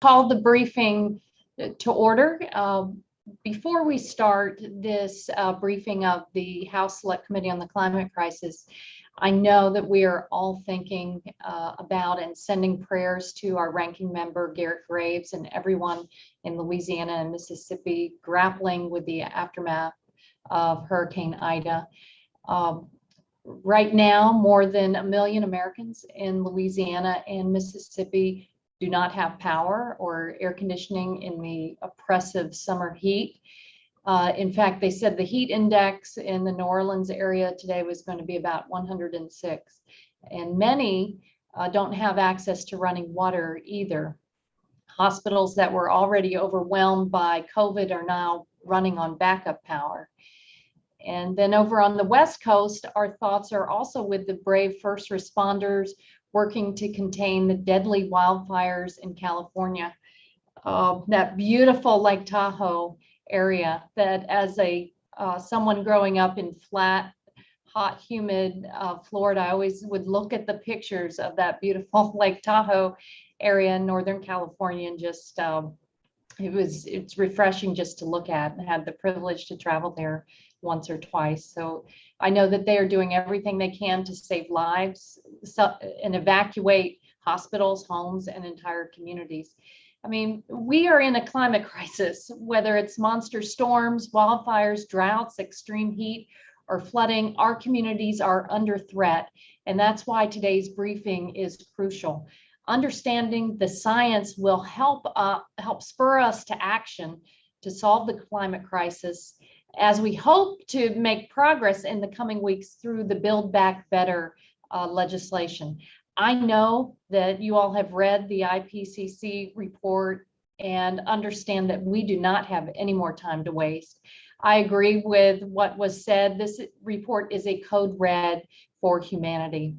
Call the briefing to order. Before we start this briefing of the House Select Committee on the Climate Crisis, I know that we are all thinking about and sending prayers to our ranking member, Garrett Graves, and everyone in Louisiana and Mississippi grappling with the aftermath of Hurricane Ida. Right now, more than 1 million Americans in Louisiana and Mississippi do not have power or air conditioning in the oppressive summer heat. In fact, they said the heat index in the New Orleans area today was going to be about 106. And many don't have access to running water either. Hospitals that were already overwhelmed by COVID are now running on backup power. And then over on the West Coast, our thoughts are also with the brave first responders working to contain the deadly wildfires in California. That beautiful Lake Tahoe area that, as someone growing up in flat, hot, humid Florida, I always would look at the pictures of that beautiful Lake Tahoe area in Northern California and just it's refreshing just to look at, and had the privilege to travel there once or twice. So I know that they are doing everything they can to save lives and evacuate hospitals, homes, and entire communities. I mean, we are in a climate crisis, whether it's monster storms, wildfires, droughts, extreme heat, or flooding. Our communities are under threat, and that's why today's briefing is crucial. Understanding the science will help spur us to action to solve the climate crisis, as we hope to make progress in the coming weeks through the Build Back Better legislation. I know that you all have read the IPCC report and understand that we do not have any more time to waste. I agree with what was said. This report is a code red for humanity.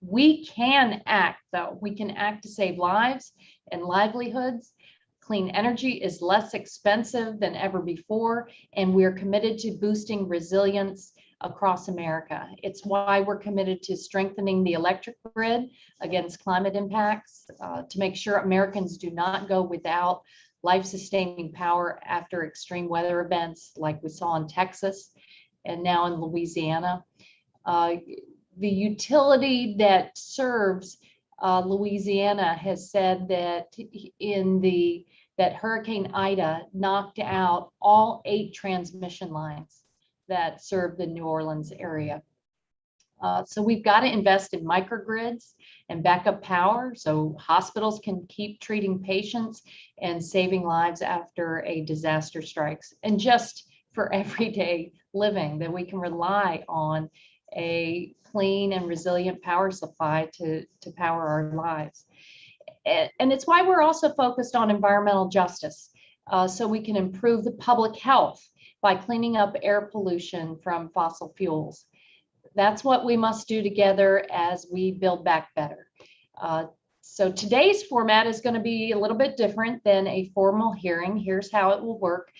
We can act, though. We can act to save lives and livelihoods. Clean energy is less expensive than ever before, and we're committed to boosting resilience across America. It's why we're committed to strengthening the electric grid against climate impacts, to make sure Americans do not go without life-sustaining power after extreme weather events like we saw in Texas and now in Louisiana. The utility that serves Louisiana has said that that Hurricane Ida knocked out all 8 transmission lines that serve the New Orleans area. So we've got to invest in microgrids and backup power so hospitals can keep treating patients and saving lives after a disaster strikes. And just for everyday living, that we can rely on a clean and resilient power supply to power our lives. And it's why we're also focused on environmental justice, so we can improve the public health by cleaning up air pollution from fossil fuels. That's what we must do together as we build back better. So today's format is going to be a little bit different than a formal hearing. Here's how it will work.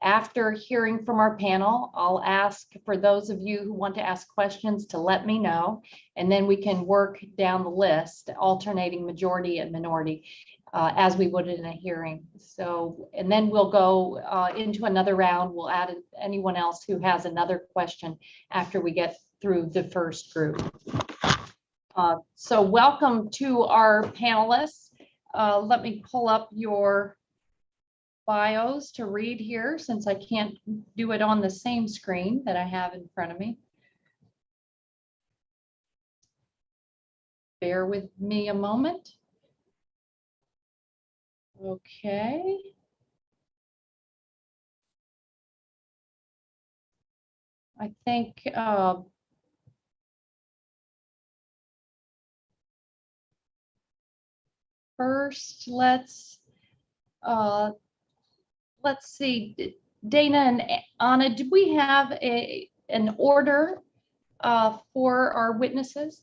After hearing from our panel, I'll ask for those of you who want to ask questions to let me know, and then we can work down the list, alternating majority and minority, as we would in a hearing. So, and then we'll go into another round. We'll add anyone else who has another question after we get through the first group. So welcome to our panelists. Let me pull up your bios to read here, since I can't do it on the same screen that I have in front of me. Bear with me a moment. Okay. I think first let's see, Dana and Anna, did we have an order for our witnesses?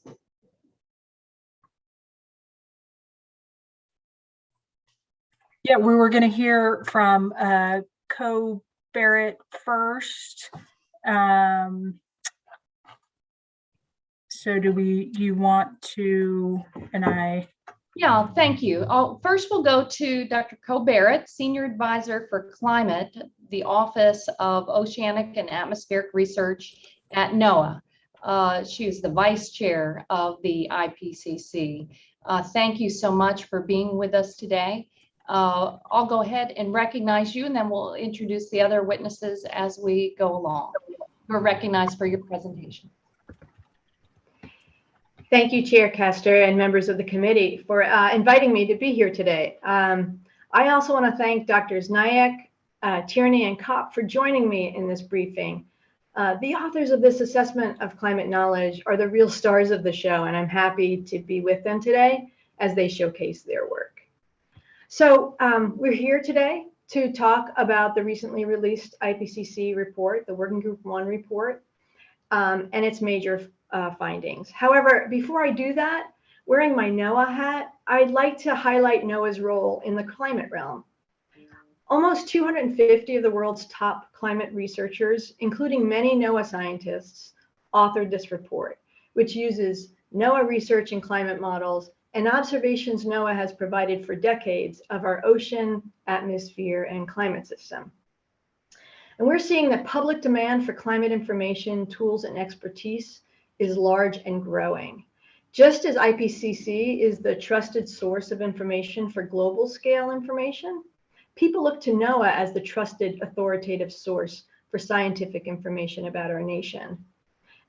Yeah, we were going to hear from Co Barrett first. So do you want to, and I Yeah, thank you. First, we'll go to Dr. Co Barrett, Senior Advisor for Climate, the Office of Oceanic and Atmospheric Research at NOAA. She is the Vice Chair of the IPCC. Thank you so much for being with us today. I'll go ahead and recognize you, and then we'll introduce the other witnesses as we go along. You're recognized for your presentation. Thank you, Chair Castor and members of the committee for inviting me to be here today. I also want to thank Drs. Nyack, Tierney, and Kopp for joining me in this briefing. The authors of this assessment of climate knowledge are the real stars of the show, and I'm happy to be with them today as they showcase their work. So we're here today to talk about the recently released IPCC report, the Working Group 1 report, and its major findings. However, before I do that, wearing my NOAA hat, I'd like to highlight NOAA's role in the climate realm. Almost 250 of the world's top climate researchers, including many NOAA scientists, authored this report, which uses NOAA research and climate models and observations NOAA has provided for decades of our ocean, atmosphere, and climate system. And we're seeing that public demand for climate information, tools, and expertise is large and growing. Just as IPCC is the trusted source of information for global scale information, people look to NOAA as the trusted authoritative source for scientific information about our nation.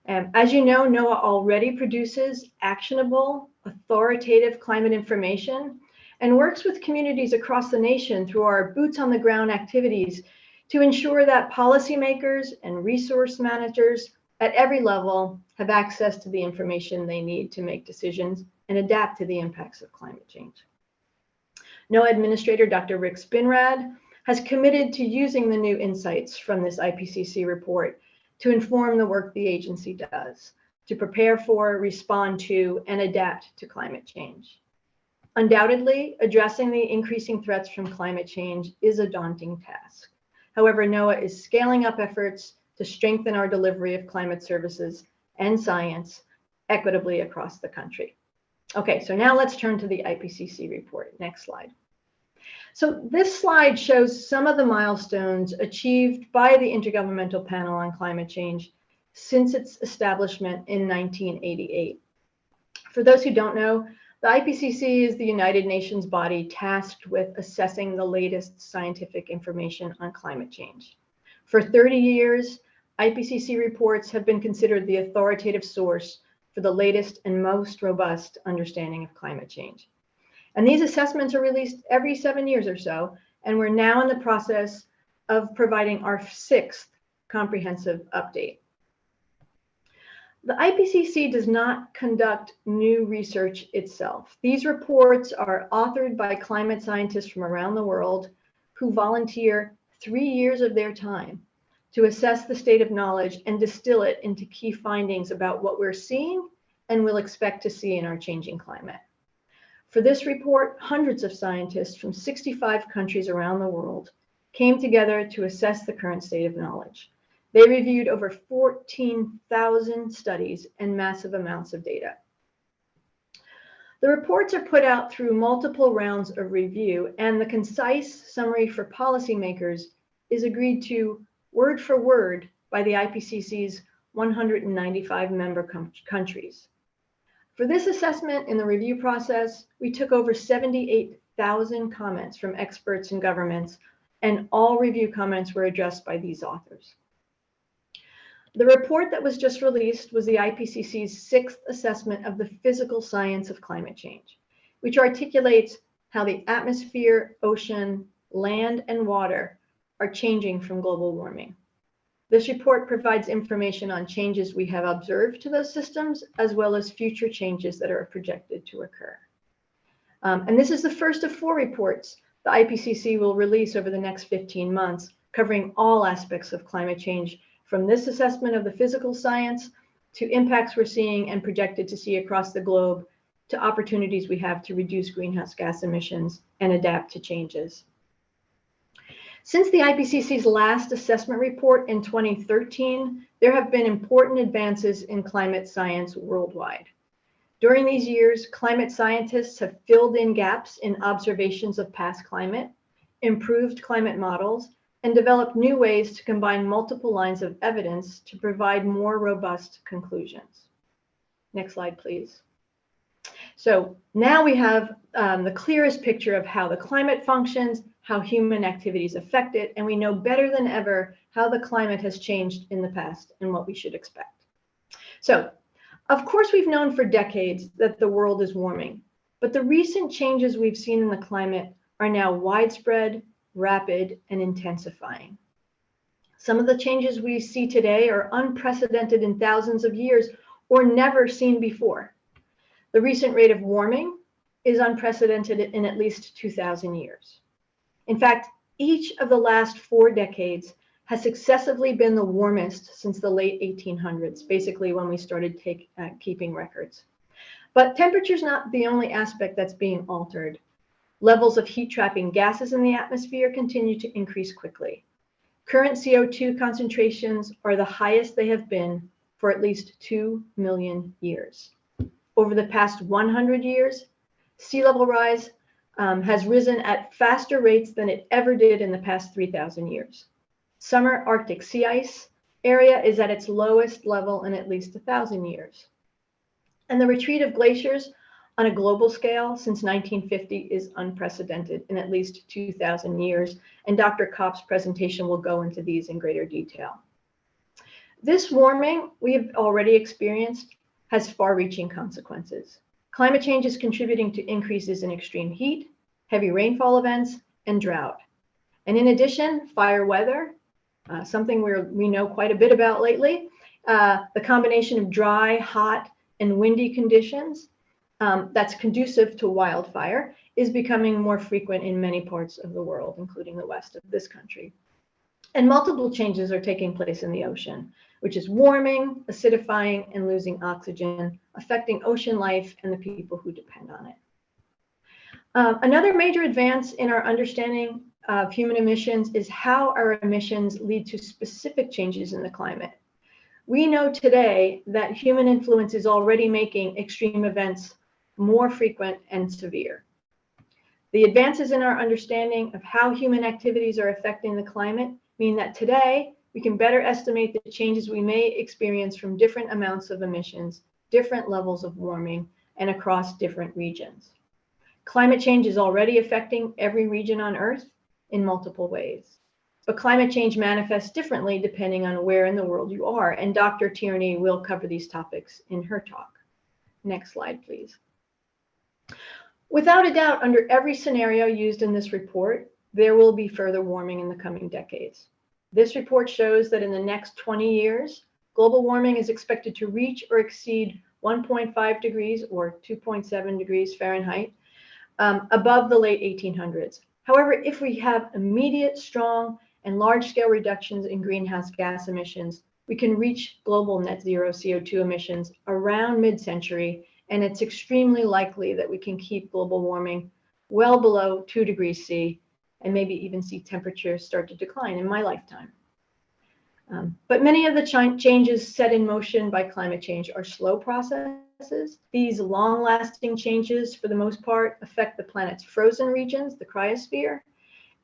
As you know, NOAA already produces actionable, authoritative climate information and works with communities across the nation through our boots on the ground activities to ensure that policymakers and resource managers at every level have access to the information they need to make decisions and adapt to the impacts of climate change. NOAA Administrator Dr. Rick Spinrad has committed to using the new insights from this IPCC report to inform the work the agency does, to prepare for, respond to, and adapt to climate change. Undoubtedly, addressing the increasing threats from climate change is a daunting task. However, NOAA is scaling up efforts to strengthen our delivery of climate services and science equitably across the country. Okay, so now let's turn to the IPCC report. Next slide. So this slide shows some of the milestones achieved by the Intergovernmental Panel on Climate Change since its establishment in 1988. For those who don't know, the IPCC is the United Nations body tasked with assessing the latest scientific information on climate change. For 30 years, IPCC reports have been considered the authoritative source for the latest and most robust understanding of climate change. And these assessments are released every 7 years or so, and we're now in the process of providing our 6th comprehensive update. The IPCC does not conduct new research itself. These reports are authored by climate scientists from around the world who volunteer 3 years of their time to assess the state of knowledge and distill it into key findings about what we're seeing and will expect to see in our changing climate. For this report, hundreds of scientists from 65 countries around the world came together to assess the current state of knowledge. They reviewed over 14,000 studies and massive amounts of data. The reports are put out through multiple rounds of review, and the concise summary for policymakers is agreed to word for word by the IPCC's 195 member countries. For this assessment in the review process, we took over 78,000 comments from experts and governments, and all review comments were addressed by these authors. The report that was just released was the IPCC's 6th assessment of the physical science of climate change, which articulates how the atmosphere, ocean, land, and water are changing from global warming. This report provides information on changes we have observed to those systems, as well as future changes that are projected to occur. And this is the first of 4 reports the IPCC will release over the next 15 months, covering all aspects of climate change, from this assessment of the physical science to impacts we're seeing and projected to see across the globe, to opportunities we have to reduce greenhouse gas emissions and adapt to changes. Since the IPCC's last assessment report in 2013, there have been important advances in climate science worldwide. During these years, climate scientists have filled in gaps in observations of past climate, improved climate models, and developed new ways to combine multiple lines of evidence to provide more robust conclusions. Next slide, please. So now we have the clearest picture of how the climate functions, how human activities affect it, and we know better than ever how the climate has changed in the past and what we should expect. So, of course, we've known for decades that the world is warming, but the recent changes we've seen in the climate are now widespread, rapid, and intensifying. Some of the changes we see today are unprecedented in thousands of years or never seen before. The recent rate of warming is unprecedented in at least 2,000 years. In fact, each of the last 4 decades has successively been the warmest since the late 1800s, basically when we started keeping records. But temperature is not the only aspect that's being altered. Levels of heat-trapping gases in the atmosphere continue to increase quickly. Current CO2 concentrations are the highest they have been for at least 2 million years. Over the past 100 years, sea level rise has risen at faster rates than it ever did in the past 3,000 years. Summer Arctic sea ice area is at its lowest level in at least 1,000 years. And the retreat of glaciers on a global scale since 1950 is unprecedented in at least 2,000 years. And Dr. Kopp's presentation will go into these in greater detail. This warming we have already experienced has far-reaching consequences. Climate change is contributing to increases in extreme heat, heavy rainfall events, and drought. And in addition, fire weather, something we know quite a bit about lately, the combination of dry, hot, and windy conditions that's conducive to wildfire is becoming more frequent in many parts of the world, including the west of this country. And multiple changes are taking place in the ocean, which is warming, acidifying, and losing oxygen, affecting ocean life and the people who depend on it. Another major advance in our understanding of human emissions is how our emissions lead to specific changes in the climate. We know today that human influence is already making extreme events more frequent and severe. The advances in our understanding of how human activities are affecting the climate mean that today we can better estimate the changes we may experience from different amounts of emissions, different levels of warming, and across different regions. Climate change is already affecting every region on Earth in multiple ways. But climate change manifests differently depending on where in the world you are, and Dr. Tierney will cover these topics in her talk. Next slide, please. Without a doubt, under every scenario used in this report, there will be further warming in the coming decades. This report shows that in the next 20 years, global warming is expected to reach or exceed 1.5 degrees or 2.7 degrees Fahrenheit above the late 1800s. However, if we have immediate, strong, and large-scale reductions in greenhouse gas emissions, we can reach global net zero CO2 emissions around mid-century, and it's extremely likely that we can keep global warming well below 2 degrees C, and maybe even see temperatures start to decline in my lifetime. But many of the changes set in motion by climate change are slow processes. These long-lasting changes, for the most part, affect the planet's frozen regions, the cryosphere,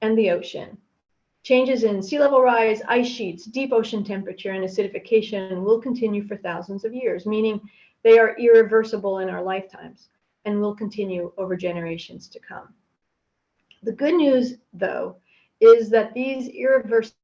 and the ocean. Changes in sea level rise, ice sheets, deep ocean temperature, and acidification will continue for thousands of years, meaning they are irreversible in our lifetimes and will continue over generations to come. The good news, though, is that these irreversible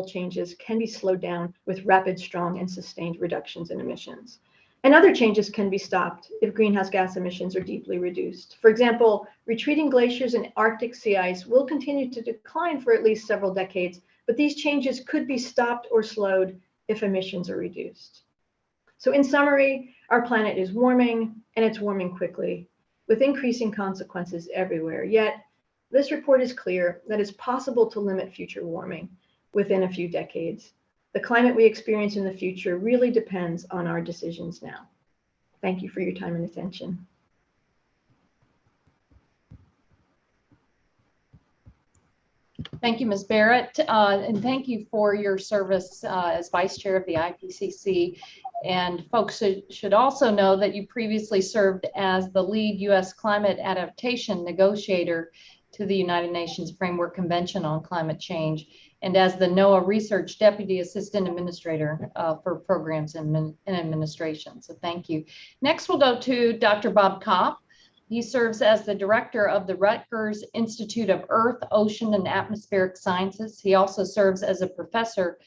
changes can be slowed down with rapid, strong, and sustained reductions in emissions. And other changes can be stopped if greenhouse gas emissions are deeply reduced. For example, retreating glaciers and Arctic sea ice will continue to decline for at least several decades, but these changes could be stopped or slowed if emissions are reduced. So in summary, our planet is warming, and it's warming quickly, with increasing consequences everywhere. Yet, this report is clear that it's possible to limit future warming within a few decades. The climate we experience in the future really depends on our decisions now. Thank you for your time and attention. Thank you, Ms. Barrett, and thank you for your service as Vice Chair of the IPCC. And folks should also know that you previously served as the lead U.S. climate adaptation negotiator to the United Nations Framework Convention on Climate Change, and as the NOAA Research Deputy Assistant Administrator for Programs and Administration. So thank you. Next, we'll go to Dr. Bob Kopp. He serves as the director of the Rutgers Institute of Earth, Ocean, and Atmospheric Sciences. He also serves as a professor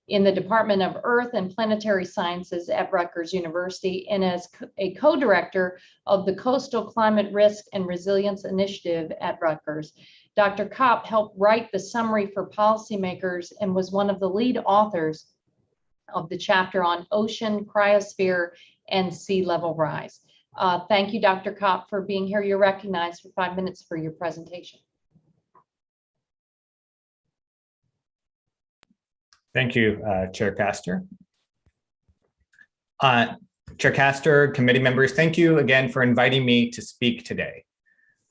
in the Department of Earth and Planetary Sciences at Rutgers University, and as a co-director of the Coastal Climate Risk and Resilience Initiative at Rutgers. Dr. Kopp helped write the summary for policymakers and was one of the lead authors of the chapter on ocean, cryosphere, and sea level rise. Thank you, Dr. Kopp, for being here. You're recognized for 5 minutes for your presentation. Thank you, Chair Castor. Chair Castor, committee members, thank you again for inviting me to speak today.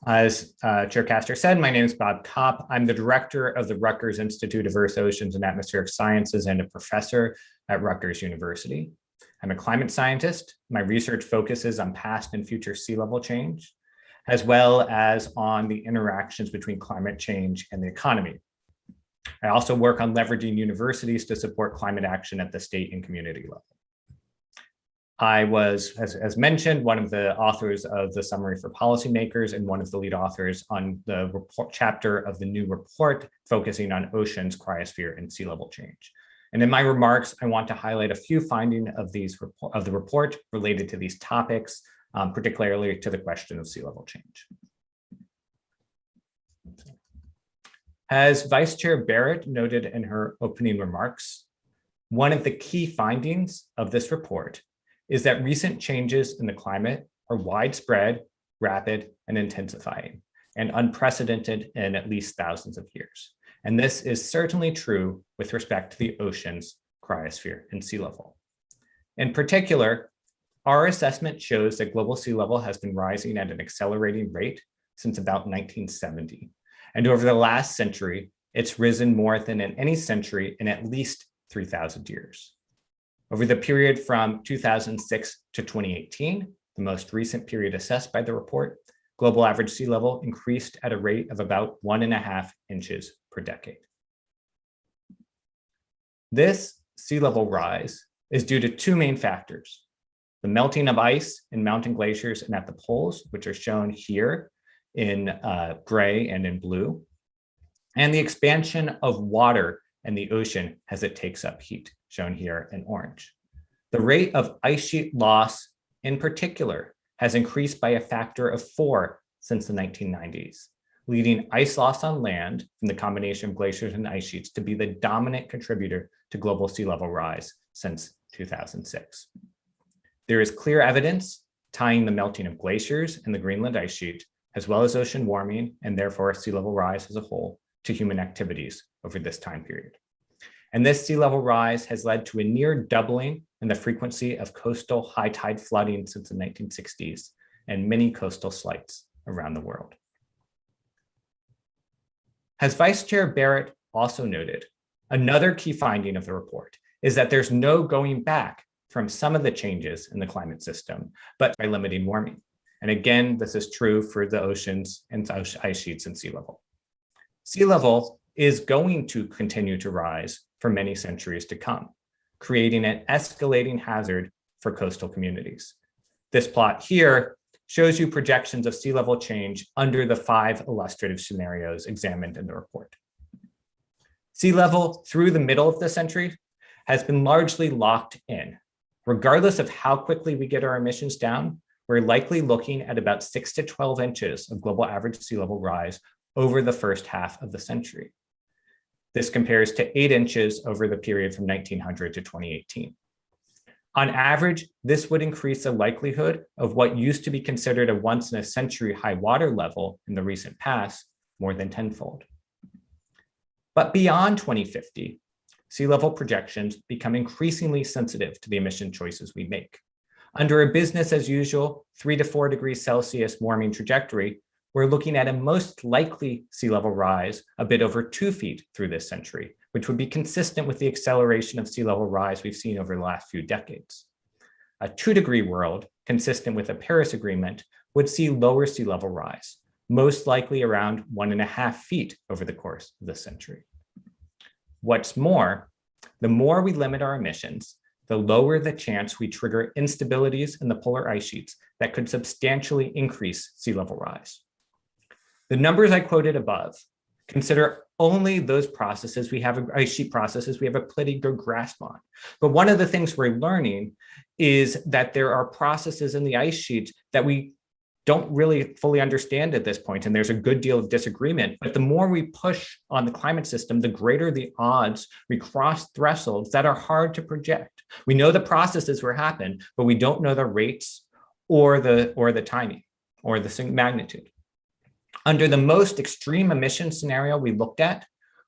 As Chair Castor said, my name is Bob Kopp. I'm the director of the Rutgers Institute of Earth, Oceans, and Atmospheric Sciences and a professor at Rutgers University. I'm a climate scientist. My research focuses on past and future sea level change, as well as on the interactions between climate change and the economy. I also work on leveraging universities to support climate action at the state and community level. I was, as mentioned, one of the authors of the summary for policymakers and one of the lead authors on the report chapter of the new report focusing on oceans, cryosphere, and sea level change. And in my remarks, I want to highlight a few findings of the report related to these topics, particularly to the question of sea level change. As Vice Chair Barrett noted in her opening remarks, one of the key findings of this report is that recent changes in the climate are widespread, rapid, and intensifying, and unprecedented in at least thousands of years. And this is certainly true with respect to the oceans, cryosphere, and sea level. In particular, our assessment shows that global sea level has been rising at an accelerating rate since about 1970. And over the last century, it's risen more than in any century in at least 3,000 years. Over the period from 2006 to 2018, the most recent period assessed by the report, global average sea level increased at a rate of about 1.5 inches per decade. This sea level rise is due to two main factors: the melting of ice in mountain glaciers and at the poles, which are shown here in gray and in blue, and the expansion of water in the ocean as it takes up heat, shown here in orange. The rate of ice sheet loss in particular has increased by a factor of 4 since the 1990s, leading ice loss on land from the combination of glaciers and ice sheets to be the dominant contributor to global sea level rise since 2006. There is clear evidence tying the melting of glaciers and the Greenland ice sheet, as well as ocean warming and therefore sea level rise as a whole, to human activities over this time period. And this sea level rise has led to a near doubling in the frequency of coastal high tide flooding since the 1960s and many coastal slights around the world. As Vice Chair Barrett also noted, another key finding of the report is that there's no going back from some of the changes in the climate system, but by limiting warming. And again, this is true for the oceans and ice sheets and sea level. Sea level is going to continue to rise for many centuries to come, creating an escalating hazard for coastal communities. This plot here shows you projections of sea level change under the 5 illustrative scenarios examined in the report. Sea level through the middle of the century has been largely locked in. Regardless of how quickly we get our emissions down, we're likely looking at about 6 to 12 inches of global average sea level rise over the first half of the century. This compares to 8 inches over the period from 1900 to 2018. On average, this would increase the likelihood of what used to be considered a once in a century high water level in the recent past more than tenfold. But beyond 2050, sea level projections become increasingly sensitive to the emission choices we make. Under a business as usual 3 to 4 degrees Celsius warming trajectory, we're looking at a most likely sea level rise a bit over 2 feet through this century, which would be consistent with the acceleration of sea level rise we've seen over the last few decades. A 2-degree world, consistent with the Paris Agreement, would see lower sea level rise, most likely around 1.5 feet over the course of the century. What's more, the more we limit our emissions, the lower the chance we trigger instabilities in the polar ice sheets that could substantially increase sea level rise. The numbers I quoted above consider only those processes we have, ice sheet processes we have a pretty good grasp on. But one of the things we're learning is that there are processes in the ice sheet that we don't really fully understand at this point, and there's a good deal of disagreement. But the more we push on the climate system, the greater the odds we cross thresholds that are hard to project. We know the processes will happen, but we don't know the rates or the timing or the magnitude. Under the most extreme emission scenario we looked at,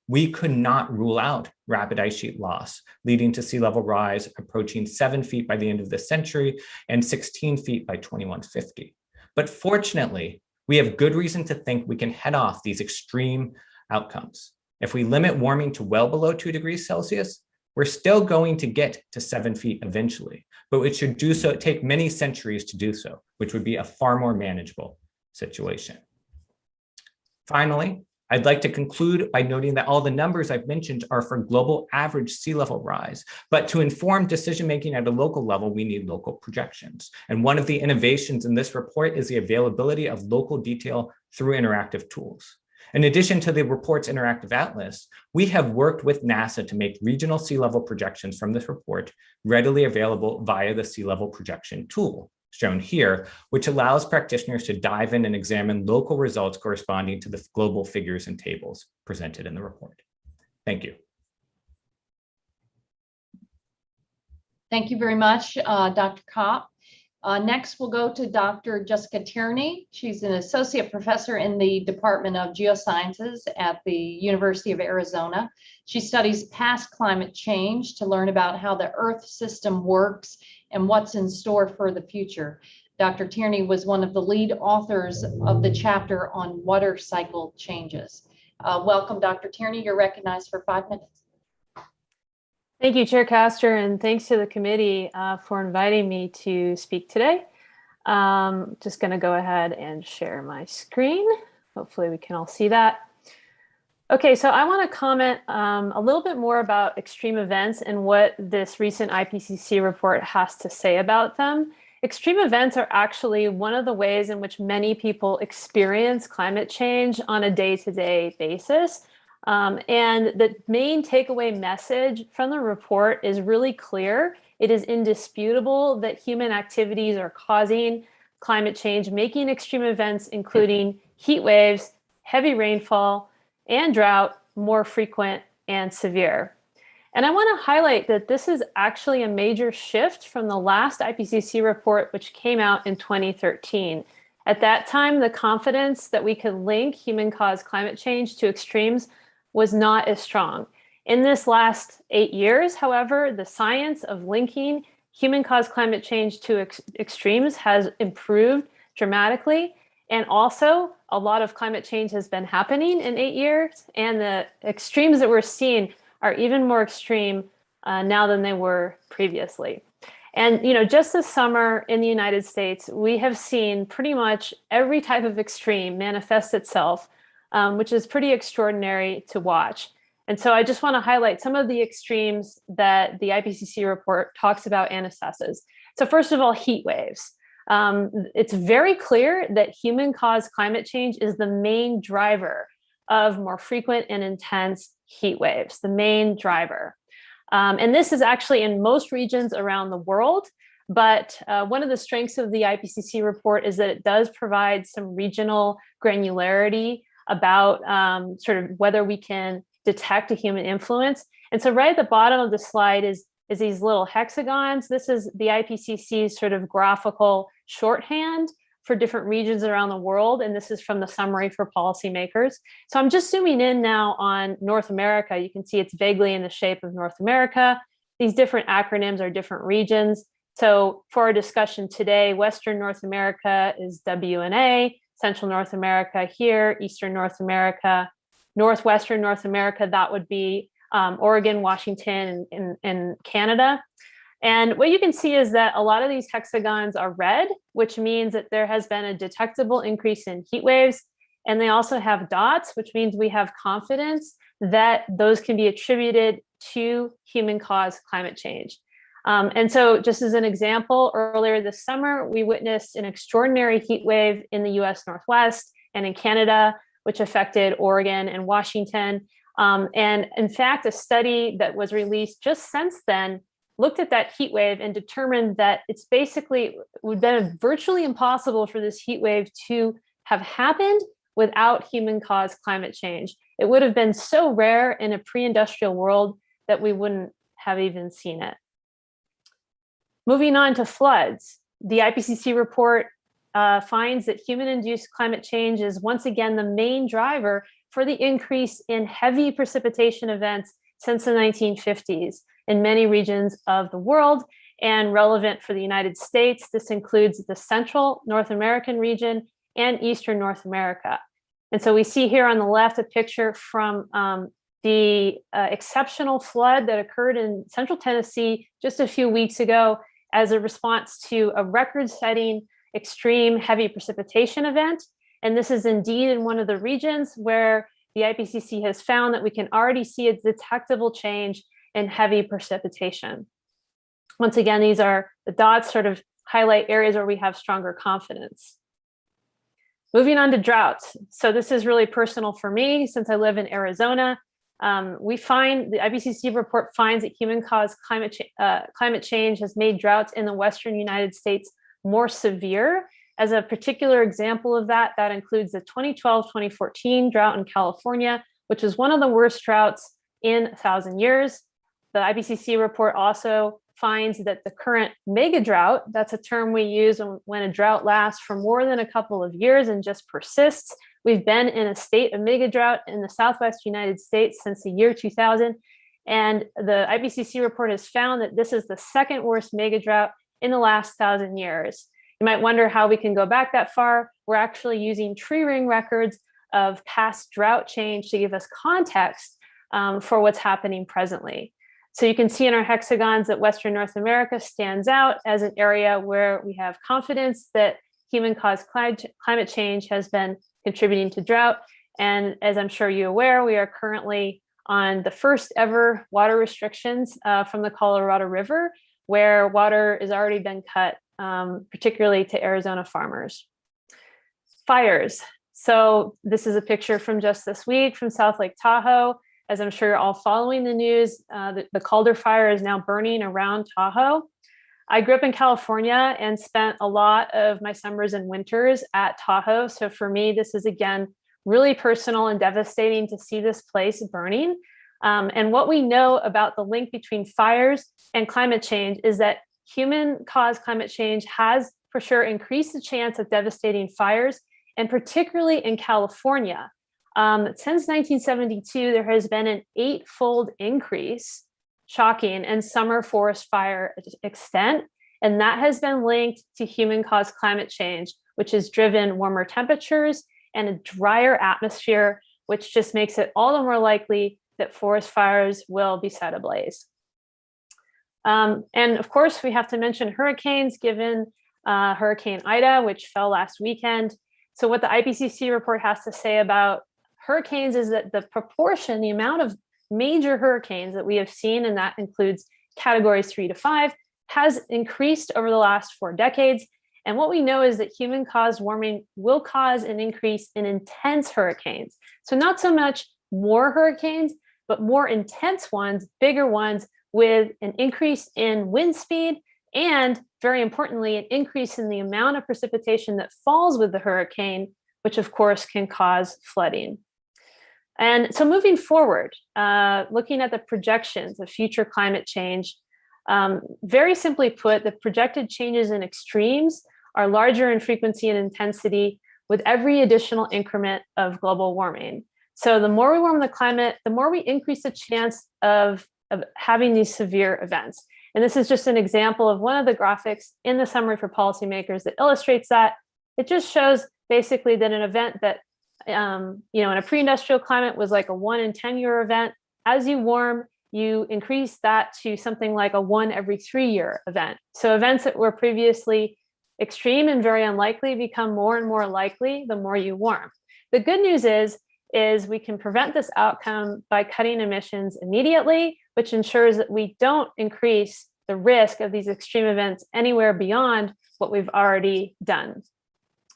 we could not rule out rapid ice sheet loss, leading to sea level rise approaching 7 feet by the end of the century and 16 feet by 2150. But fortunately, we have good reason to think we can head off these extreme outcomes. If we limit warming to well below 2 degrees Celsius, we're still going to get to 7 feet eventually, but it should do so, take many centuries to do so, which would be a far more manageable situation. Finally, I'd like to conclude by noting that all the numbers I've mentioned are for global average sea level rise, but to inform decision-making at a local level, we need local projections. And one of the innovations in this report is the availability of local detail through interactive tools. In addition to the report's interactive atlas, we have worked with NASA to make regional sea level projections from this report readily available via the sea level projection tool, shown here, which allows practitioners to dive in and examine local results corresponding to the global figures and tables presented in the report. Thank you. Thank you very much, Dr. Kopp. Next, we'll go to Dr. Jessica Tierney. She's an associate professor in the Department of Geosciences at the University of Arizona. She studies past climate change to learn about how the Earth system works and what's in store for the future. Dr. Tierney was one of the lead authors of the chapter on water cycle changes. Welcome, Dr. Tierney. You're recognized for 5 minutes. Thank you, Chair Castor, and thanks to the committee for inviting me to speak today. Just going to go ahead and share my screen. Hopefully we can all see that. Okay, so I want to comment a little bit more about extreme events and what this recent IPCC report has to say about them. Extreme events are actually one of the ways in which many people experience climate change on a day-to-day basis. And the main takeaway message from the report is really clear. It is indisputable that human activities are causing climate change, making extreme events, including heat waves, heavy rainfall, and drought more frequent and severe. And I want to highlight that this is actually a major shift from the last IPCC report, which came out in 2013. At that time, the confidence that we could link human-caused climate change to extremes was not as strong. In this last 8 years, however, the science of linking human-caused climate change to extremes has improved dramatically. And also, a lot of climate change has been happening in 8 years, and the extremes that we're seeing are even more extreme now than they were previously. And just this summer in the United States, we have seen pretty much every type of extreme manifest itself, which is pretty extraordinary to watch. And so I just want to highlight some of the extremes that the IPCC report talks about and assesses. So first of all, heat waves. It's very clear that human-caused climate change is the main driver of more frequent and intense heat waves, the main driver. And this is actually in most regions around the world. But one of the strengths of the IPCC report is that it does provide some regional granularity about sort of whether we can detect a human influence. And so right at the bottom of the slide is these little hexagons. This is the IPCC's sort of graphical shorthand for different regions around the world. And this is from the summary for policymakers. So I'm just zooming in now on North America. You can see it's vaguely in the shape of North America. These different acronyms are different regions. So for our discussion today, Western North America is WNA, Central North America here, Eastern North America, Northwestern North America, that would be Oregon, Washington, and Canada. And what you can see is that a lot of these hexagons are red, which means that there has been a detectable increase in heat waves. And they also have dots, which means we have confidence that those can be attributed to human-caused climate change. And so just as an example, earlier this summer, we witnessed an extraordinary heat wave in the US Northwest and in Canada, which affected Oregon and Washington. And in fact, a study that was released just since then looked at that heat wave and determined that it's basically would have been virtually impossible for this heat wave to have happened without human-caused climate change. It would have been so rare in a pre-industrial world that we wouldn't have even seen it. Moving on to floods, the IPCC report finds that human-induced climate change is once again the main driver for the increase in heavy precipitation events since the 1950s in many regions of the world, and relevant for the United States. This includes the Central North American region and Eastern North America. And so we see here on the left a picture from the exceptional flood that occurred in Central Tennessee just a few weeks ago as a response to a record-setting extreme heavy precipitation event. And this is indeed in one of the regions where the IPCC has found that we can already see a detectable change in heavy precipitation. Once again, these are the dots sort of highlight areas where we have stronger confidence. Moving on to droughts. So this is really personal for me since I live in Arizona. We find the IPCC report finds that human-caused climate change has made droughts in the Western United States more severe. As a particular example of that, that includes the 2012-2014 drought in California, which was one of the worst droughts in 1,000 years. The IPCC report also finds that the current mega drought, that's a term we use when a drought lasts for more than a couple of years and just persists. We've been in a state of mega drought in the Southwest United States since the year 2000. And the IPCC report has found that this is the second worst mega drought in the last 1,000 years. You might wonder how we can go back that far. We're actually using tree ring records of past drought change to give us context for what's happening presently. So you can see in our hexagons that Western North America stands out as an area where we have confidence that human-caused climate change has been contributing to drought. And as I'm sure you're aware, we are currently on the first ever water restrictions from the Colorado River, where water has already been cut, particularly to Arizona farmers. Fires. So this is a picture from just this week from South Lake Tahoe. As I'm sure you're all following the news, the Calder fire is now burning around Tahoe. I grew up in California and spent a lot of my summers and winters at Tahoe. So for me, this is again, really personal and devastating to see this place burning. And what we know about the link between fires and climate change is that human-caused climate change has for sure increased the chance of devastating fires, and particularly in California. Since 1972, there has been an 8-fold increase, shocking, in summer forest fire extent. And that has been linked to human-caused climate change, which has driven warmer temperatures and a drier atmosphere, which just makes it all the more likely that forest fires will be set ablaze. And of course, we have to mention hurricanes, given Hurricane Ida, which fell last weekend. So what the IPCC report has to say about hurricanes is that the proportion, the amount of major hurricanes that we have seen, and that includes categories 3 to 5, has increased over the last 4 decades. And what we know is that human-caused warming will cause an increase in intense hurricanes. So not so much more hurricanes, but more intense ones, bigger ones, with an increase in wind speed and, very importantly, an increase in the amount of precipitation that falls with the hurricane, which of course can cause flooding. And so moving forward, looking at the projections of future climate change, very simply put, the projected changes in extremes are larger in frequency and intensity with every additional increment of global warming. So the more we warm the climate, the more we increase the chance of having these severe events. And this is just an example of one of the graphics in the summary for policymakers that illustrates that. It just shows basically that an event that, in a pre-industrial climate was like a 1 in 10-year event, as you warm, you increase that to something like a 1 every 3-year event. So events that were previously extreme and very unlikely become more and more likely the more you warm. The good news is we can prevent this outcome by cutting emissions immediately, which ensures that we don't increase the risk of these extreme events anywhere beyond what we've already done.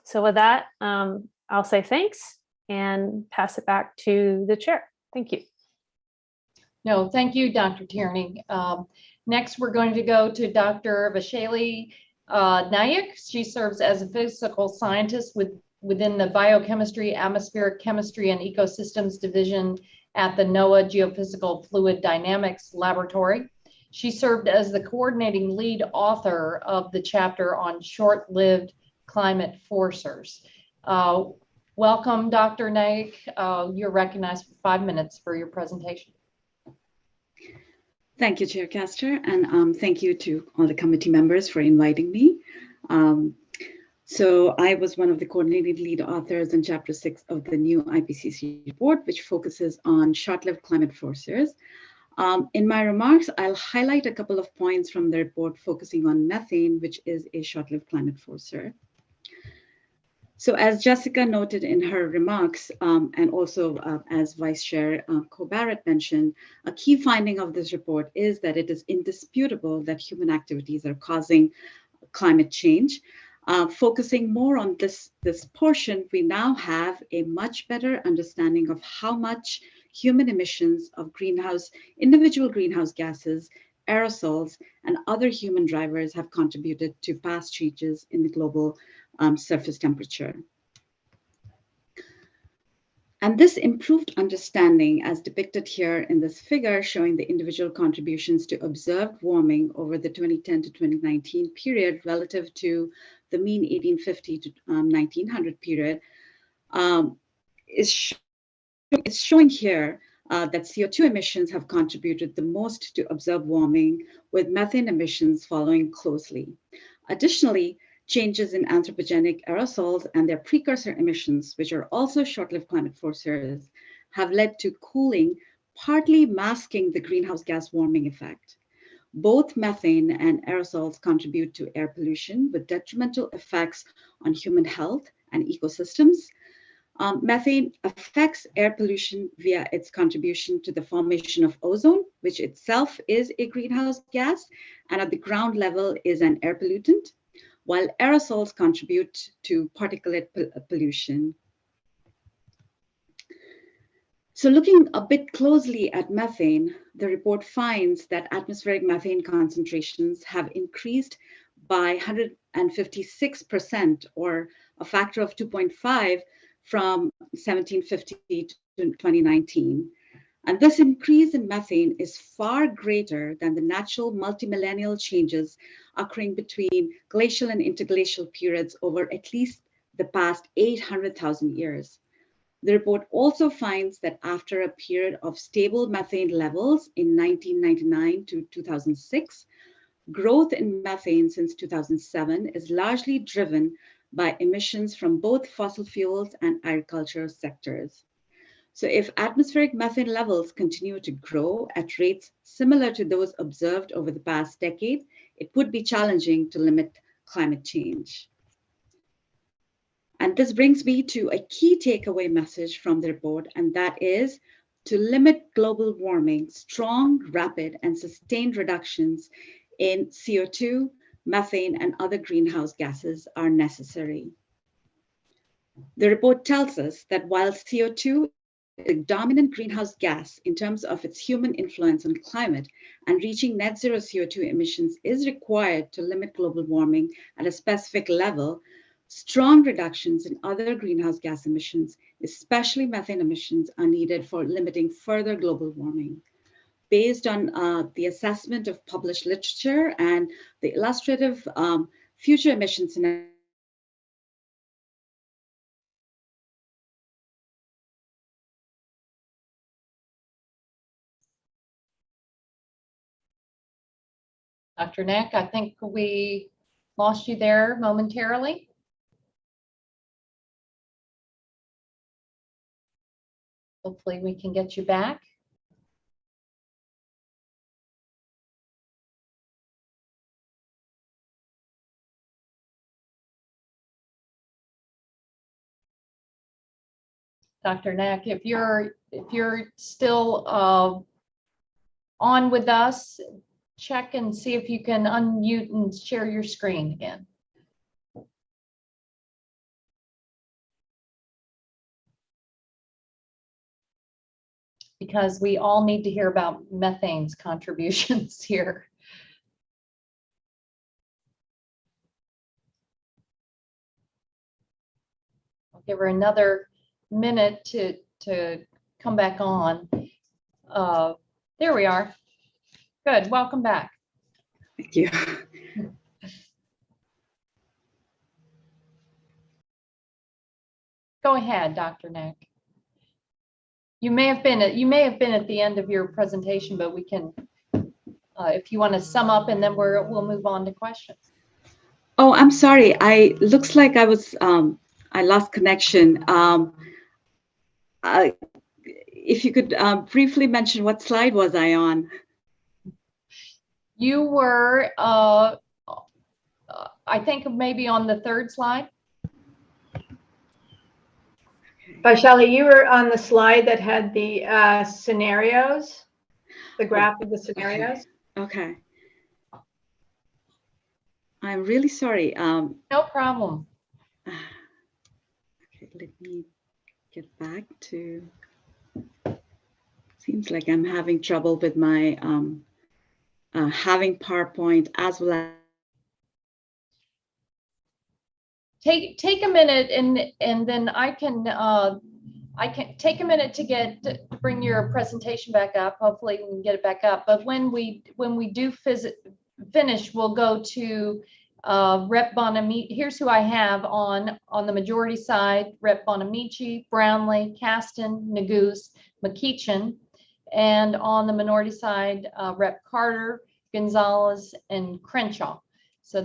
So with that, I'll say thanks and pass it back to the chair. Thank you. No, thank you, Dr. Tierney. Next, we're going to go to Dr. Vaishali Nayak. She serves as a physical scientist within the Biochemistry, Atmospheric Chemistry, and Ecosystems Division at the NOAA Geophysical Fluid Dynamics Laboratory. She served as the coordinating lead author of the chapter on short-lived climate forcers. Welcome, Dr. Nayak. You're recognized for 5 minutes for your presentation. Thank you, Chair Castor, and thank you to all the committee members for inviting me. So I was one of the coordinated lead authors in Chapter 6 of the new IPCC report, which focuses on short-lived climate forcers. In my remarks, I'll highlight a couple of points from the report focusing on methane, which is a short-lived climate forcer. So as Jessica noted in her remarks, and also as Vice Chair Barrett mentioned, a key finding of this report is that it is indisputable that human activities are causing climate change. Focusing more on this portion, we now have a much better understanding of how much human emissions of individual greenhouse gases, aerosols, and other human drivers have contributed to past changes in the global surface temperature. And this improved understanding, as depicted here in this figure, showing the individual contributions to observed warming over the 2010 to 2019 period relative to the mean 1850 to 1900 period, is showing here that CO2 emissions have contributed the most to observed warming, with methane emissions following closely. Additionally, changes in anthropogenic aerosols and their precursor emissions, which are also short-lived climate forcers, have led to cooling, partly masking the greenhouse gas warming effect. Both methane and aerosols contribute to air pollution with detrimental effects on human health and ecosystems. Methane affects air pollution via its contribution to the formation of ozone, which itself is a greenhouse gas, and at the ground level is an air pollutant, while aerosols contribute to particulate pollution. So looking a bit closely at methane, the report finds that atmospheric methane concentrations have increased by 156%, or a factor of 2.5, from 1750 to 2019. And this increase in methane is far greater than the natural multimillennial changes occurring between glacial and interglacial periods over at least the past 800,000 years. The report also finds that after a period of stable methane levels in 1999 to 2006, growth in methane since 2007 is largely driven by emissions from both fossil fuels and agriculture sectors. So if atmospheric methane levels continue to grow at rates similar to those observed over the past decade, it would be challenging to limit climate change. And this brings me to a key takeaway message from the report, and that is to limit global warming, strong, rapid, and sustained reductions in CO2, methane, and other greenhouse gases are necessary. The report tells us that while CO2 the dominant greenhouse gas in terms of its human influence on climate, and reaching net zero CO2 emissions is required to limit global warming at a specific level, strong reductions in other greenhouse gas emissions, especially methane emissions, are needed for limiting further global warming. Based on the assessment of published literature and the illustrative future emission scenarios, Dr. Nayak, I think we lost you there momentarily. Hopefully we can get you back. Dr. Nack, if you're still on with us, check and see if you can unmute and share your screen again. Because we all need to hear about methane's contributions here. I'll give her another minute to come back on. There we are. Good, welcome back. Thank you. Go ahead, Dr. Nack. You may have been at the end of your presentation, but we can, if you want to sum up, and then we'll move on to questions. Oh, I'm sorry. Looks like I was I lost connection. If you could briefly mention what slide was I on? You were, I think maybe on the third slide. Shelley, you were on the slide that had the scenarios, the graph of the scenarios. Okay. I'm really sorry. No problem. Okay, let me get back to. Seems like I'm having trouble with my having PowerPoint as well as. Take a minute and then I can take a minute to bring your presentation back up. Hopefully we can get it back up. But when we do finish, we'll go to Rep Bonamici. Here's who I have on the majority side: Rep Bonamici, Brownlee, Caston, Neguse, McEachin, and on the minority side, Rep Carter, Gonzalez, and Crenshaw. So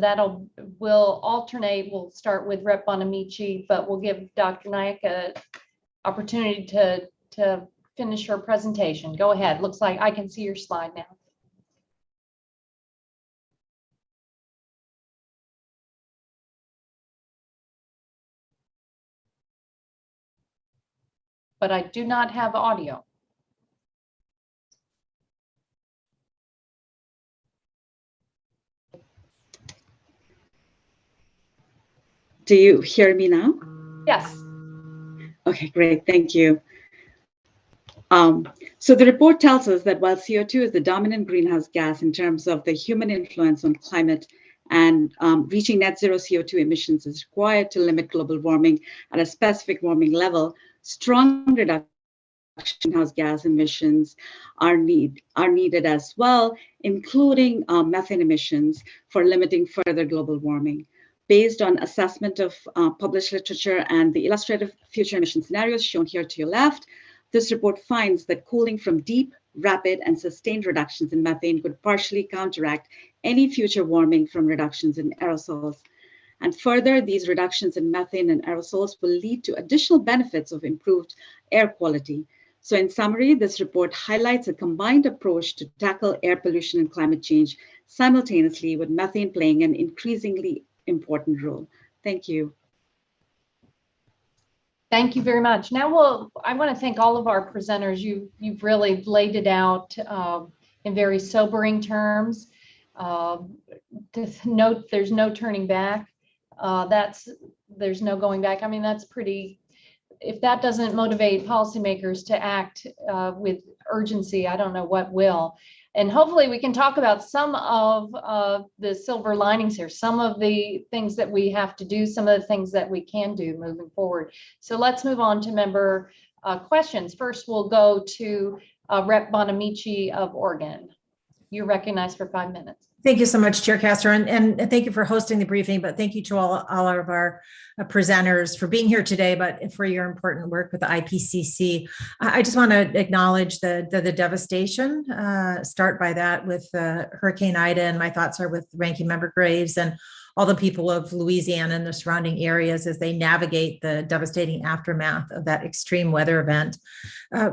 we'll alternate. We'll start with Rep Bonamici, but we'll give Dr. Nayak an opportunity to finish her presentation. Go ahead. Looks like I can see your slide now. But I do not have audio. Do you hear me now? Yes. Okay, great. Thank you. So the report tells us that while CO2 is the dominant greenhouse gas in terms of the human influence on climate, and reaching net zero CO2 emissions is required to limit global warming at a specific warming level, strong reduction in greenhouse gas emissions are needed as well, including methane emissions for limiting further global warming. Based on assessment of published literature and the illustrative future emission scenarios shown here to your left, this report finds that cooling from deep, rapid, and sustained reductions in methane could partially counteract any future warming from reductions in aerosols. And further, these reductions in methane and aerosols will lead to additional benefits of improved air quality. So in summary, this report highlights a combined approach to tackle air pollution and climate change simultaneously, with methane playing an increasingly important role. Thank you. Thank you very much. Now, I want to thank all of our presenters. You've really laid it out in very sobering terms. To note, there's no turning back. There's no going back. I mean, that's pretty. If that doesn't motivate policymakers to act with urgency, I don't know what will. And hopefully we can talk about some of the silver linings here, some of the things that we have to do, some of the things that we can do moving forward. So let's move on to member questions. First, we'll go to Rep Bonamici of Oregon. You're recognized for 5 minutes. Thank you so much, Chair Castor, and thank you for hosting the briefing, but thank you to all of our presenters for being here today, but for your important work with the IPCC. I just want to acknowledge the devastation, start by that with Hurricane Ida, and my thoughts are with Ranking Member Graves and all the people of Louisiana and the surrounding areas as they navigate the devastating aftermath of that extreme weather event.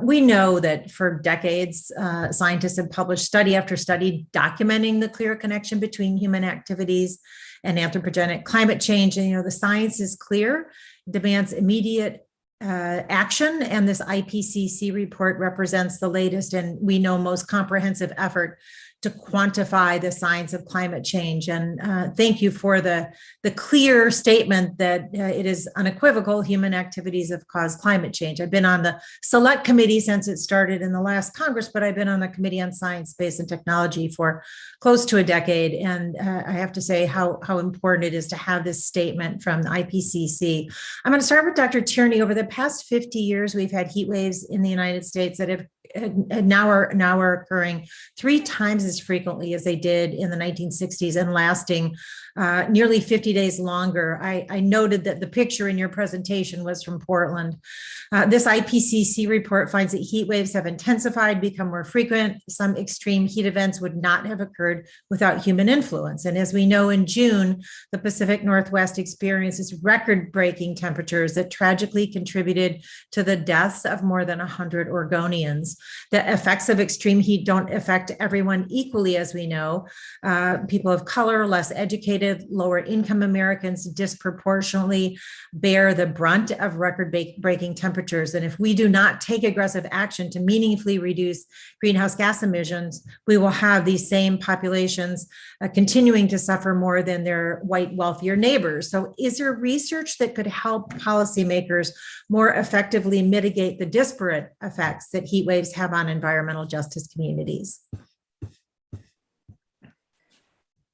We know that for decades, scientists have published study after study documenting the clear connection between human activities and anthropogenic climate change. And, the science is clear, demands immediate action, and this IPCC report represents the latest and we know most comprehensive effort to quantify the science of climate change. And thank you for the clear statement that it is unequivocal human activities have caused climate change. I've been on the select committee since it started in the last Congress, but I've been on the Committee on Science, Space, and Technology for close to a decade. And I have to say how important it is to have this statement from the IPCC. I'm going to start with Dr. Tierney. Over the past 50 years, we've had heat waves in the United States that have now are occurring 3 times as frequently as they did in the 1960s and lasting nearly 50 days longer. I noted that the picture in your presentation was from Portland. This IPCC report finds that heat waves have intensified, become more frequent. Some extreme heat events would not have occurred without human influence. And as we know, in June, the Pacific Northwest experiences record-breaking temperatures that tragically contributed to the deaths of more than 100 Oregonians. The effects of extreme heat don't affect everyone equally, as we know. People of color, less educated, lower income Americans disproportionately bear the brunt of record-breaking temperatures. And if we do not take aggressive action to meaningfully reduce greenhouse gas emissions, we will have these same populations continuing to suffer more than their white, wealthier neighbors. So is there research that could help policymakers more effectively mitigate the disparate effects that heat waves have on environmental justice communities?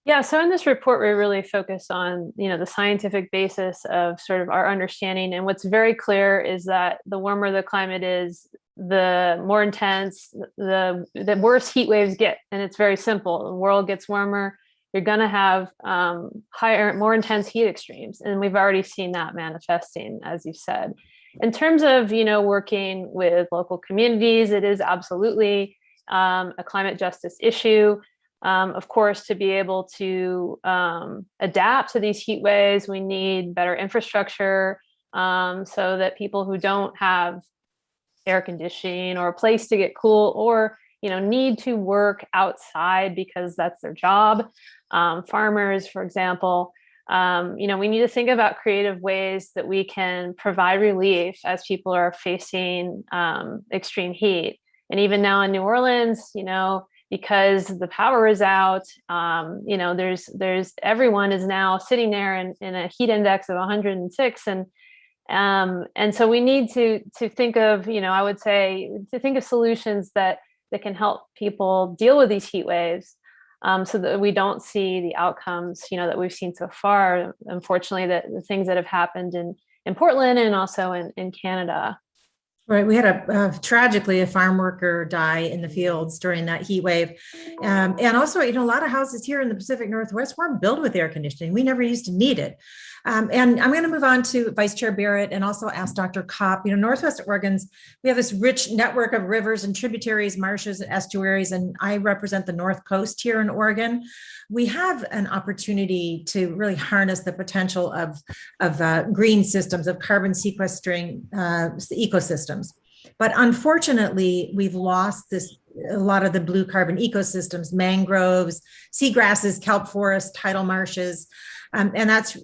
Yeah, so in this report, we really focus on, the scientific basis of sort of our understanding. And what's very clear is that the warmer the climate is, the more intense, the worse heat waves get. And it's very simple. The world gets warmer, you're going to have more intense heat extremes. And we've already seen that manifesting, as you said. In terms of, working with local communities, it is absolutely a climate justice issue. Of course, to be able to adapt to these heat waves, we need better infrastructure so that people who don't have air conditioning or a place to get cool or, need to work outside because that's their job. Farmers, for example, we need to think about creative ways that we can provide relief as people are facing extreme heat. And even now in New Orleans, because the power is out, there's everyone is now sitting there in a heat index of 106. And so we need to think of, I would say, to think of solutions that can help people deal with these heat waves so that we don't see the outcomes, that we've seen so far. Unfortunately, the things that have happened in Portland and also in Canada. Right. We had tragically a farm worker die in the fields during that heat wave. And also, a lot of houses here in the Pacific Northwest weren't built with air conditioning. We never used to need it. And I'm going to move on to Vice Chair Barrett and also ask Dr. Kopp. Northwest Oregon's, we have this rich network of rivers and tributaries, marshes, and estuaries, and I represent the North Coast here in Oregon. We have an opportunity to really harness the potential of green systems, of carbon sequestering ecosystems. But unfortunately, we've lost a lot of the blue carbon ecosystems, mangroves, seagrasses, kelp forests, tidal marshes. And that's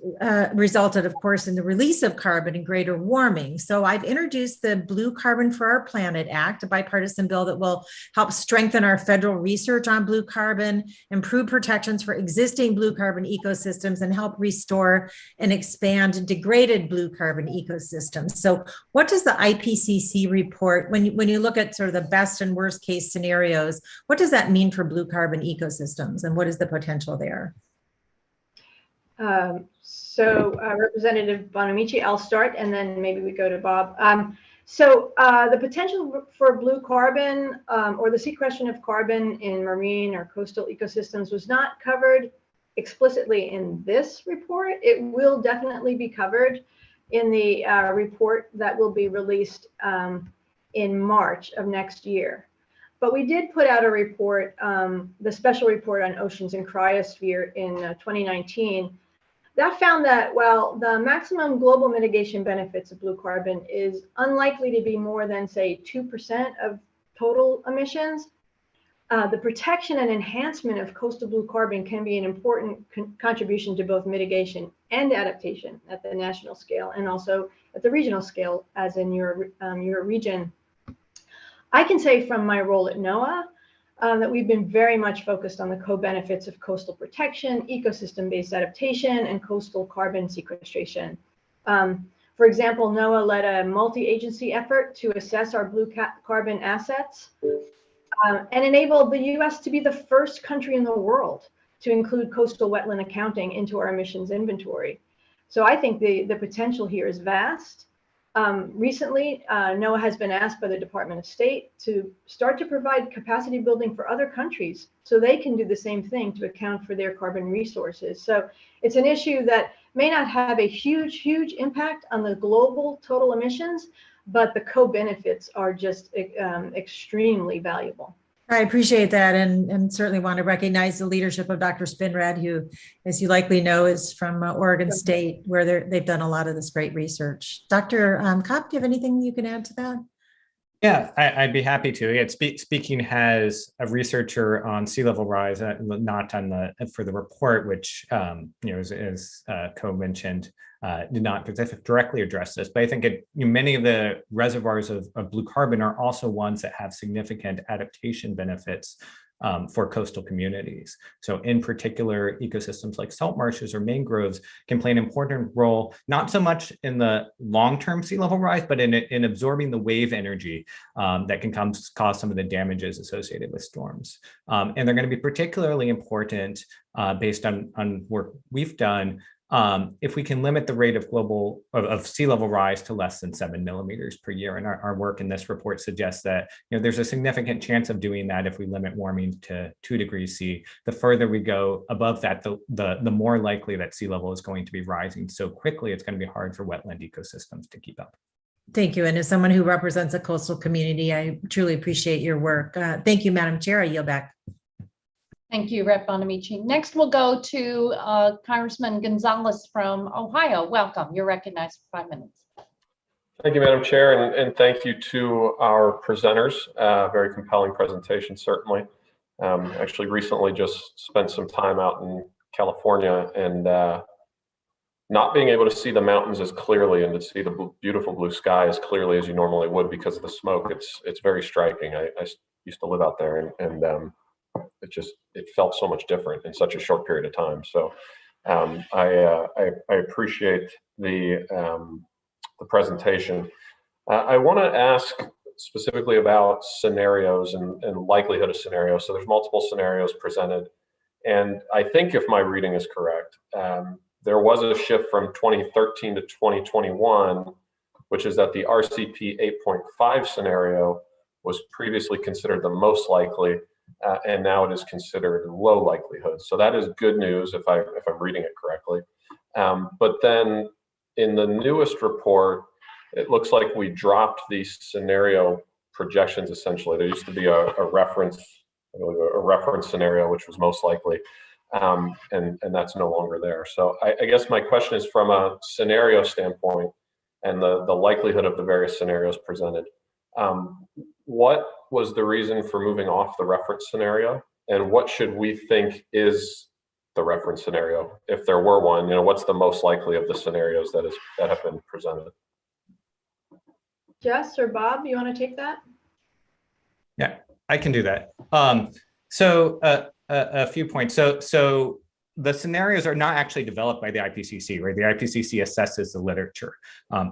resulted, of course, in the release of carbon and greater warming. So I've introduced the Blue Carbon for Our Planet Act, a bipartisan bill that will help strengthen our federal research on blue carbon, improve protections for existing blue carbon ecosystems, and help restore and expand degraded blue carbon ecosystems. So what does the IPCC report, when you look at sort of the best and worst case scenarios, what does that mean for blue carbon ecosystems, and what is the potential there? Representative Bonamici, I'll start and then maybe we go to Bob. The potential for blue carbon or the sequestration of carbon in marine or coastal ecosystems was not covered explicitly in this report. It will definitely be covered in the report that will be released in March of next year. But we did put out a report, the special report on oceans and cryosphere in 2019, That found that while the maximum global mitigation benefits of blue carbon is unlikely to be more than, say, 2% of total emissions, the protection and enhancement of coastal blue carbon can be an important contribution to both mitigation and adaptation at the national scale and also at the regional scale, as in your region. I can say from my role at NOAA that we've been very much focused on the co-benefits of coastal protection, ecosystem-based adaptation, and coastal carbon sequestration. For example, NOAA led a multi-agency effort to assess our blue carbon assets and enabled the US to be the first country in the world to include coastal wetland accounting into our emissions inventory. So I think the potential here is vast. Recently, NOAA has been asked by the Department of State to start to provide capacity building for other countries so they can do the same thing to account for their carbon resources. So it's an issue that may not have a huge impact on the global total emissions, but the co-benefits are just extremely valuable. I appreciate that, and certainly want to recognize the leadership of Dr. Spinrad, who, as you likely know, is from Oregon State, where they've done a lot of this great research. Dr. Kopp, do you have anything you can add to that? Yeah, I'd be happy to. Yeah, speaking as a researcher on sea level rise, not on for the report, which as Co mentioned, did not directly address this. But I think many of the reservoirs of blue carbon are also ones that have significant adaptation benefits for coastal communities. So in particular, ecosystems like salt marshes or mangroves can play an important role, not so much in the long-term sea level rise, but in absorbing the wave energy that can cause some of the damages associated with storms. And they're going to be particularly important based on work we've done if we can limit the rate of sea level rise to less than 7 millimeters per year. And our work in this report suggests that there's a significant chance of doing that if we limit warming to 2 degrees C. The further we go above that, the more likely that sea level is going to be rising so quickly, it's going to be hard for wetland ecosystems to keep up. Thank you. And as someone who represents a coastal community, I truly appreciate your work. Thank you, Madam Chair. I yield back. Thank you, Rep. Bonamici. Next, we'll go to Congressman Gonzalez from Ohio. Welcome. You're recognized for 5 minutes. Thank you, Madam Chair, and thank you to our presenters. Very compelling presentation, certainly. Actually, recently just spent some time out in California and not being able to see the mountains as clearly and to see the beautiful blue sky as clearly as you normally would because of the smoke. It's very striking. I used to live out there, and it felt so much different in such a short period of time. So I appreciate the presentation. I want to ask specifically about scenarios and likelihood of scenarios. So there's multiple scenarios presented, and I think if my reading is correct, there was a shift from 2013 to 2021, which is that the RCP 8.5 scenario was previously considered the most likely. And now it is considered low likelihood. So that is good news if I'm reading it correctly. But then in the newest report, it looks like we dropped these scenario projections essentially. There used to be a reference, I believe a reference scenario, which was most likely, and that's no longer there. So I guess my question is from a scenario standpoint and the likelihood of the various scenarios presented. What was the reason for moving off the reference scenario, and what should we think is the reference scenario if there were one? What's the most likely of the scenarios that have been presented? Jess or Bob, you want to take that? Yeah, I can do that. So a few points. So the scenarios are not actually developed by the IPCC, right? The IPCC assesses the literature.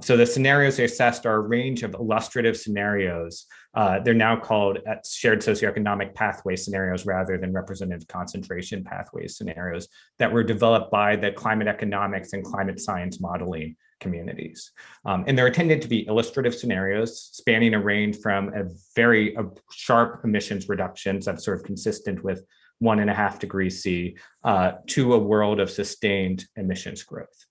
So the scenarios they assessed are a range of illustrative scenarios. They're now called shared socioeconomic pathway scenarios rather than representative concentration pathway scenarios that were developed by the climate economics and climate science modeling communities. And they're intended to be illustrative scenarios spanning a range from a very sharp emissions reductions that's sort of consistent with 1.5 degrees C to a world of sustained emissions growth.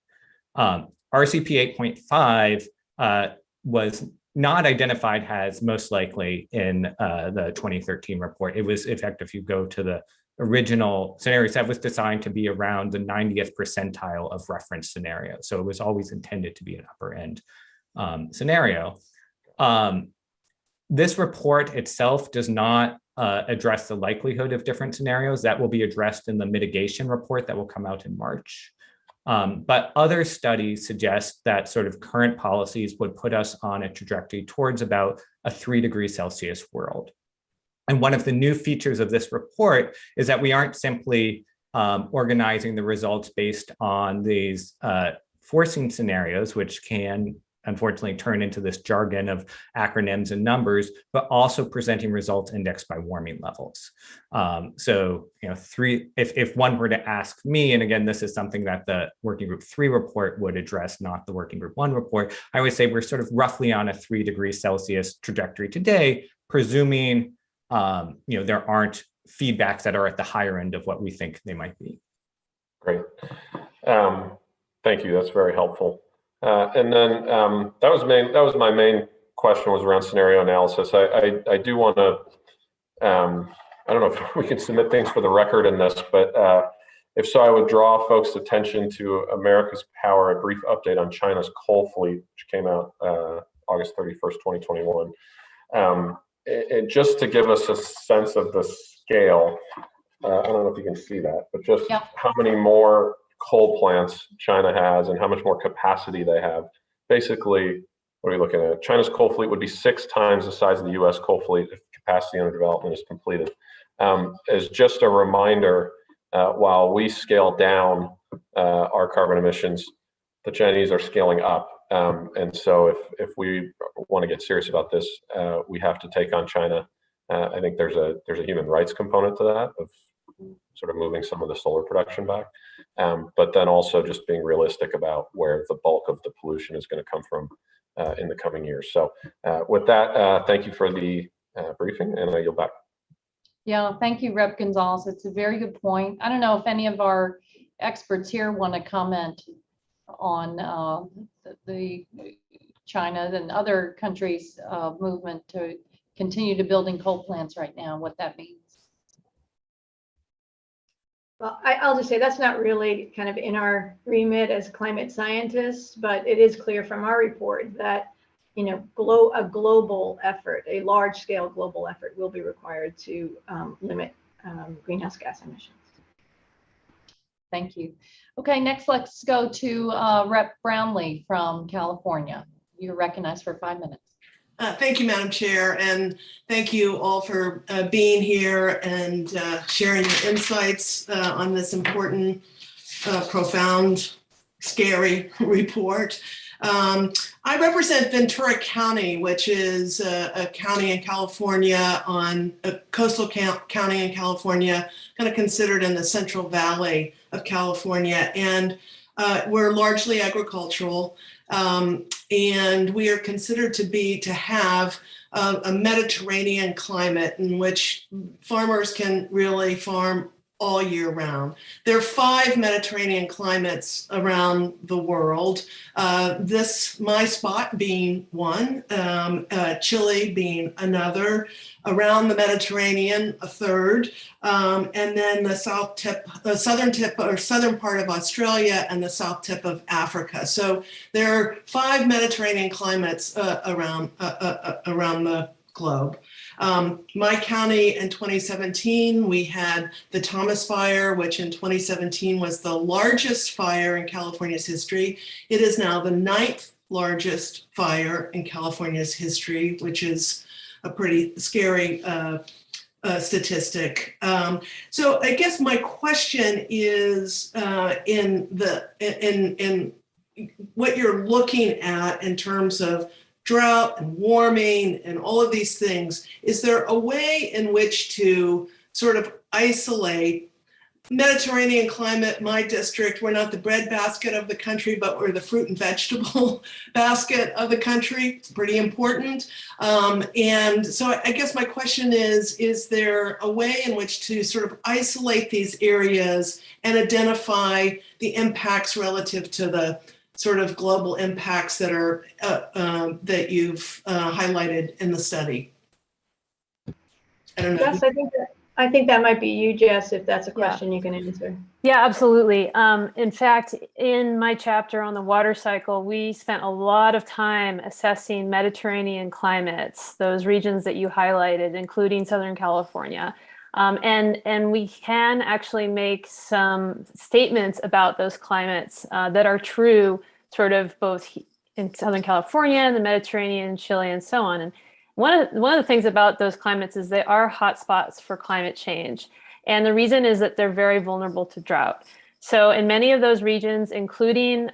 RCP 8.5 was not identified as most likely in the 2013 report. It was, in fact, if you go to the original scenario set was designed to be around the 90th percentile of reference scenario. So it was always intended to be an upper end scenario. This report itself does not address the likelihood of different scenarios. That will be addressed in the mitigation report that will come out in March. But other studies suggest that sort of current policies would put us on a trajectory towards about a 3 degrees Celsius world. And one of the new features of this report is that we aren't simply organizing the results based on these forcing scenarios, which can unfortunately turn into this jargon of acronyms and numbers, but also presenting results indexed by warming levels. So, if one were to ask me, and again, this is something that the Working Group 3 report would address, not the Working Group 1 report, I would say we're sort of roughly on a 3 degrees Celsius trajectory today, presuming there aren't feedbacks that are at the higher end of what we think they might be. Great. Thank you. That's very helpful. And then that was my main question, was around scenario analysis. I do want to, I don't know if we can submit things for the record in this, but if so, I would draw folks' attention to America's Power, a brief update on China's coal fleet, which came out August 31st, 2021. And just to give us a sense of the scale, I don't know if you can see that, but just how many more coal plants China has and how much more capacity they have. Basically, what are we looking at? China's coal fleet would be 6 times the size of the US coal fleet if capacity under development is completed. As just a reminder, while we scale down our carbon emissions, the Chinese are scaling up. And so if we want to get serious about this, we have to take on China. I think there's a human rights component to that, of sort of moving some of the solar production back, but then also just being realistic about where the bulk of the pollution is going to come from in the coming years. So with that, thank you for the briefing, and I yield back. Yeah, thank you, Rep. Gonzalez. It's a very good point. I don't know if any of our experts here want to comment on the China and other countries' movement to continue to building coal plants right now, what that means. Well, I'll just say that's not really kind of in our remit as climate scientists, but it is clear from our report that a global effort, a large-scale global effort, will be required to limit greenhouse gas emissions. Thank you. Okay, next let's go to Rep. Brownlee from California. You're recognized for 5 minutes. Thank you, Madam Chair, and thank you all for being here and sharing your insights on this important, profound, scary report. I represent Ventura County, which is a county in California, a coastal county in California, kind of considered in the Central Valley of California, and we're largely agricultural. And we are considered to have a Mediterranean climate in which farmers can really farm all year round. There are 5 Mediterranean climates around the world. My spot being one, Chile being another, around the Mediterranean a third, and then the southern part of Australia and the south tip of Africa. So there are 5 Mediterranean climates around the globe. My county in 2017, we had the Thomas Fire, which in 2017 was the largest fire in California's history. It is now the 9th largest fire in California's history, which is a pretty scary statistic. So I guess my question is in what you're looking at in terms of drought and warming and all of these things, is there a way in which to sort of isolate Mediterranean climate? My district, we're not the bread basket of the country, but we're the fruit and vegetable basket of the country. It's pretty important. And so I guess my question is there a way in which to sort of isolate these areas and identify the impacts relative to the sort of global impacts that are that you've highlighted in the study? I don't know. Yes, I think that might be you, Jess, if that's a Yeah. question you can answer. Yeah, absolutely. In fact, in my chapter on the water cycle, we spent a lot of time assessing Mediterranean climates, those regions that you highlighted, including Southern California. And we can actually make some statements about those climates that are true, sort of both in Southern California and the Mediterranean, Chile, and so on. And one of the things about those climates is they are hotspots for climate change. And the reason is that they're very vulnerable to drought. So in many of those regions, including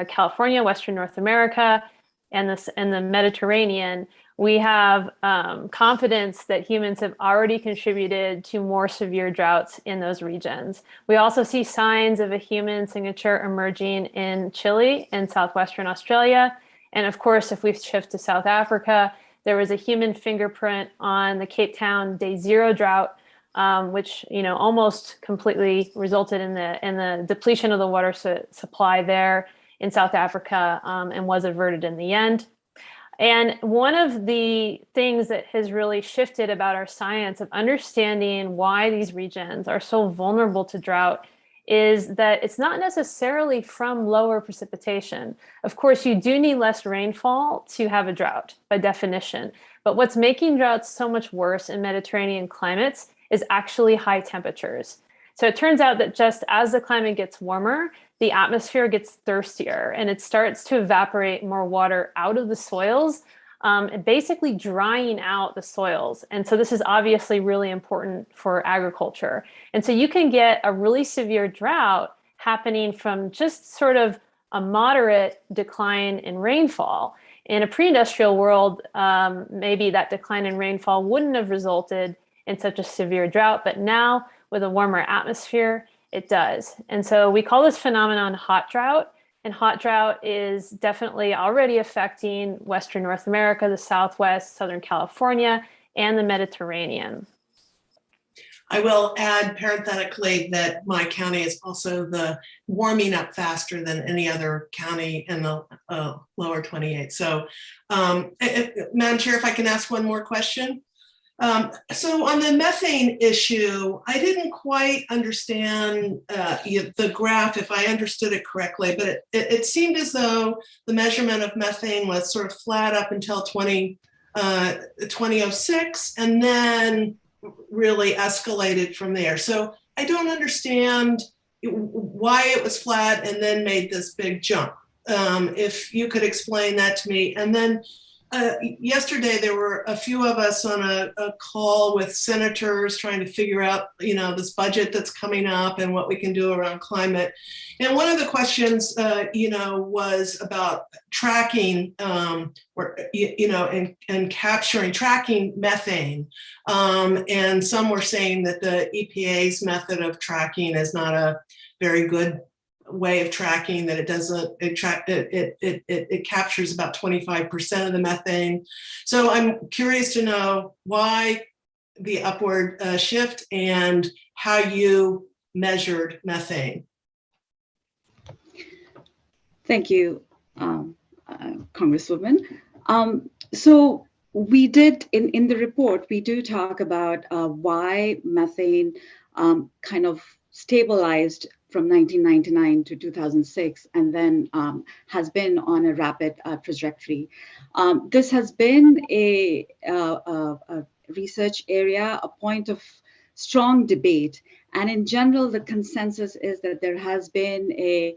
California, Western North America, and the Mediterranean, we have confidence that humans have already contributed to more severe droughts in those regions. We also see signs of a human signature emerging in Chile and southwestern Australia. And of course, if we shift to South Africa, there was a human fingerprint on the Cape Town Day Zero drought, which almost completely resulted in the depletion of the water supply there in South Africa, and was averted in the end. And one of the things that has really shifted about our science of understanding why these regions are so vulnerable to drought is that it's not necessarily from lower precipitation. Of course, you do need less rainfall to have a drought by definition. But what's making droughts so much worse in Mediterranean climates is actually high temperatures. So it turns out that just as the climate gets warmer, the atmosphere gets thirstier and it starts to evaporate more water out of the soils, and basically drying out the soils. And so this is obviously really important for agriculture. And so you can get a really severe drought happening from just sort of a moderate decline in rainfall. In a pre-industrial world, maybe that decline in rainfall wouldn't have resulted in such a severe drought, but now with a warmer atmosphere, it does. And so we call this phenomenon hot drought, and hot drought is definitely already affecting Western North America, the Southwest, Southern California, and the Mediterranean. I will add parenthetically that my county is also the warming up faster than any other county in the lower 28. So, Madam Chair, if I can ask one more question. So on the methane issue, I didn't quite understand the graph, if I understood it correctly, but it seemed as though the measurement of methane was sort of flat up until 2006, and then really escalated from there. So I don't understand why it was flat and then made this big jump. If you could explain that to me. And then yesterday, there were a few of us on a call with senators trying to figure out, this budget that's coming up and what we can do around climate. And one of the questions, was about tracking, and tracking methane. And some were saying that the EPA's method of tracking is not a very good way of tracking, that it doesn't it captures about 25% of the methane. So I'm curious to know why the upward shift and how you measured methane. Thank you, Congresswoman. So we did, in the report, we do talk about why methane kind of stabilized from 1999 to 2006, and then has been on a rapid trajectory. This has been a research area, a point of strong debate. And in general, the consensus is that there has been a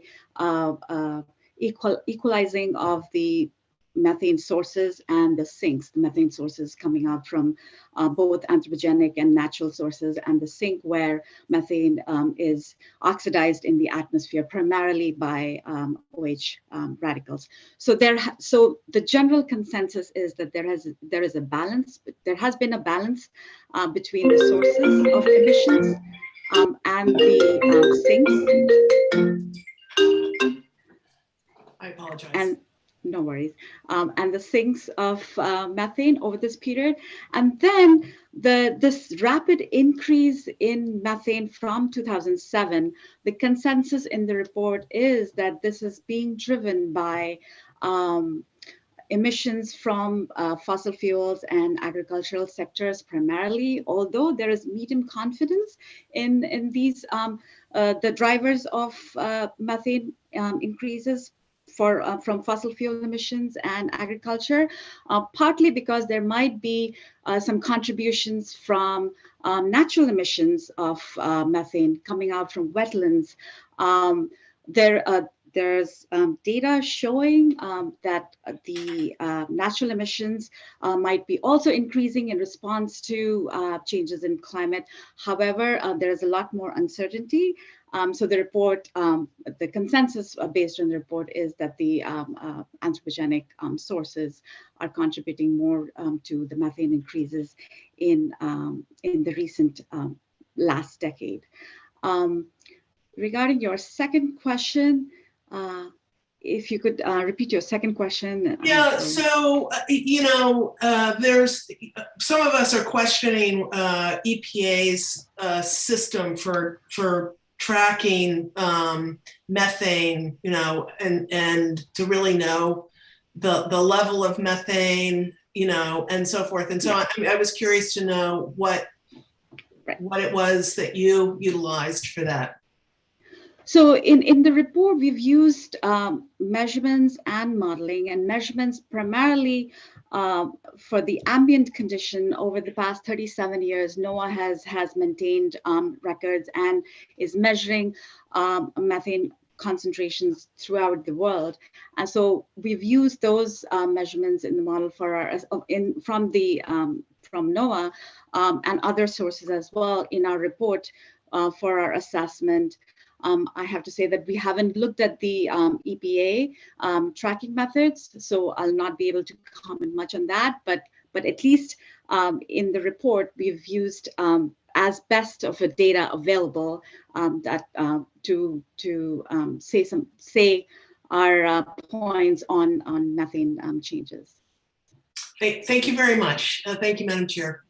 equalizing of the methane sources and the sinks, the methane sources coming out from both anthropogenic and natural sources, and the sink where methane is oxidized in the atmosphere primarily by OH radicals. So so the general consensus is that there is a balance. There has been a balance between the sources of emissions and the sinks. I apologize. And no worries. And the sinks of methane over this period. And then this rapid increase in methane from 2007, the consensus in the report is that this is being driven by emissions from fossil fuels and agricultural sectors primarily, although there is medium confidence in these, the drivers of methane increases from fossil fuel emissions and agriculture, partly because there might be some contributions from natural emissions of methane coming out from wetlands. There's data showing that the natural emissions might be also increasing in response to changes in climate. However, there is a lot more uncertainty. So the report, the consensus based on the report is that the anthropogenic sources are contributing more to the methane increases in the recent last decade. Regarding your second question, if you could repeat your second question. Yeah, so, there's, some of us are questioning EPA's system for tracking methane, and to really know the level of methane, and so forth. And so I was curious to know what it was that you utilized for that. So in the report, we've used measurements and modeling, and measurements primarily for the ambient condition. Over the past 37 years, NOAA has maintained records and is measuring methane concentrations throughout the world. And so we've used those measurements in the model for from NOAA and other sources as well in our report for our assessment. I have to say that we haven't looked at the EPA tracking methods, so I'll not be able to comment much on that. But at least in the report, we've used as best of a data available that to say our points on methane changes. Thank you very much. Thank you, Madam Chair.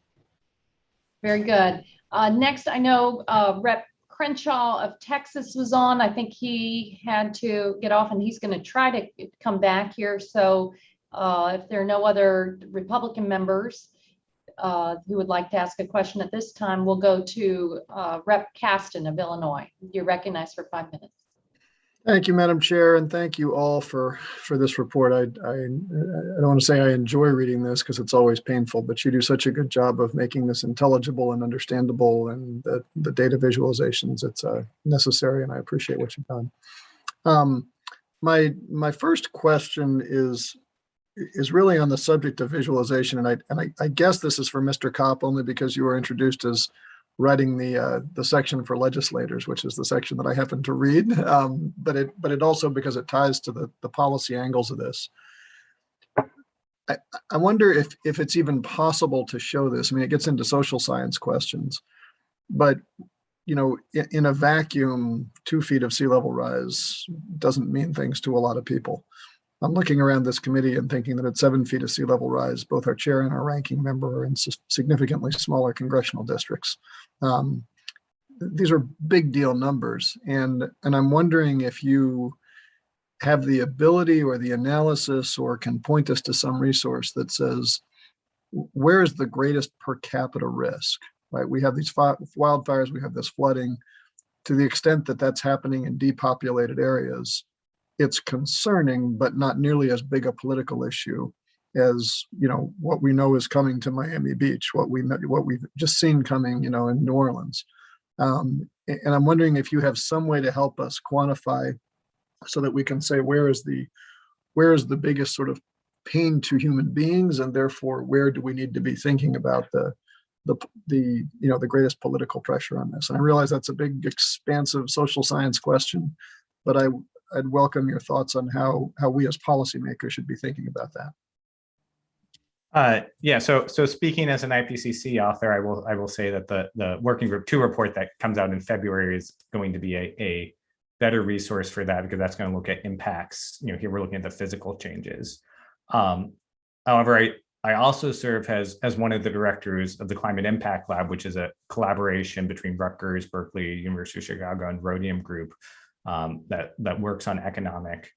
Very good. Next, I know Rep. Crenshaw of Texas was on. I think he had to get off, and he's going to try to come back here. So if there are no other Republican members who would like to ask a question at this time, we'll go to Rep. Caston of Illinois. You're recognized for 5 minutes. Thank you, Madam Chair, and thank you all for this report. I don't want to say I enjoy reading this because it's always painful, but you do such a good job of making this intelligible and understandable, and the data visualizations, it's necessary, and I appreciate what you've done. My first question is really on the subject of visualization, and I guess this is for Mr. Kopp only because you were introduced as writing the section for legislators, which is the section that I happen to read, but it also because it ties to the policy angles of this. I wonder if it's even possible to show this. I mean, it gets into social science questions, but in a vacuum, 2 feet of sea level rise doesn't mean things to a lot of people. I'm looking around this committee and thinking that at 7 feet of sea level rise, both our chair and our ranking member are in significantly smaller congressional districts. These are big deal numbers. And I'm wondering if you have the ability or the analysis or can point us to some resource that says, where is the greatest per capita risk, right? We have these wildfires, we have this flooding. To the extent that that's happening in depopulated areas, it's concerning, but not nearly as big a political issue as what we know is coming to Miami Beach, what we've just seen coming, in New Orleans. And I'm wondering if you have some way to help us quantify, so that we can say where is the biggest sort of pain to human beings, and therefore where do we need to be thinking about the greatest political pressure on this. And I realize that's a big, expansive social science question, but I'd welcome your thoughts on how we as policymakers should be thinking about that. Yeah, so speaking as an IPCC author, I will say that the Working Group 2 report that comes out in February is going to be a better resource for that, because that's going to look at impacts. Here we're looking at the physical changes. However, I also serve as one of the directors of the Climate Impact Lab, which is a collaboration between Rutgers, Berkeley, University of Chicago, and Rhodium Group that works on economic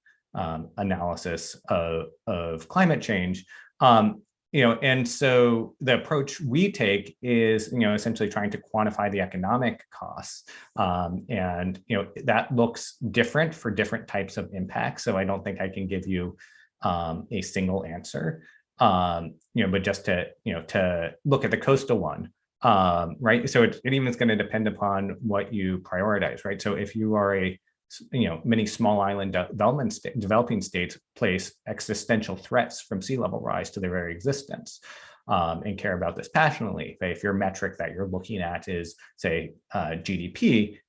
analysis of climate change. And so the approach we take is, essentially trying to quantify the economic costs. And that looks different for different types of impacts. So I don't think I can give you a single answer. But just to look at the coastal one, right? So it even is going to depend upon what you prioritize, right? So if you are many small island developing states place existential threats from sea level rise to their very existence, and care about this passionately. If your metric that you're looking at is, say, GDP,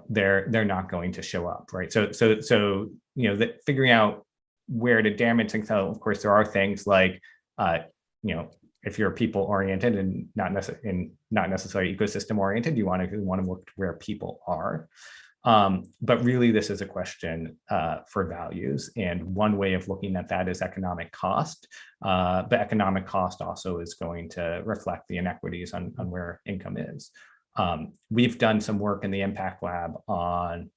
they're not going to show up, right? So that figuring out where to damage things. So of course, there are things like, if you're people oriented and not necessarily ecosystem oriented, you want to work where people are. But really, this is a question for values. And one way of looking at that is economic cost. But economic cost also is going to reflect the inequities on where income is. We've done some work in the Impact Lab on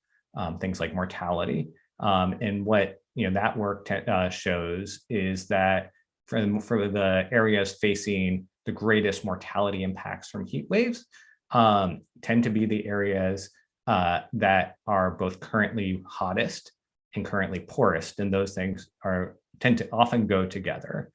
things like mortality. And what that work shows is that for the areas facing the greatest mortality impacts from heat waves tend to be the areas that are both currently hottest and currently poorest, and those things tend to often go together.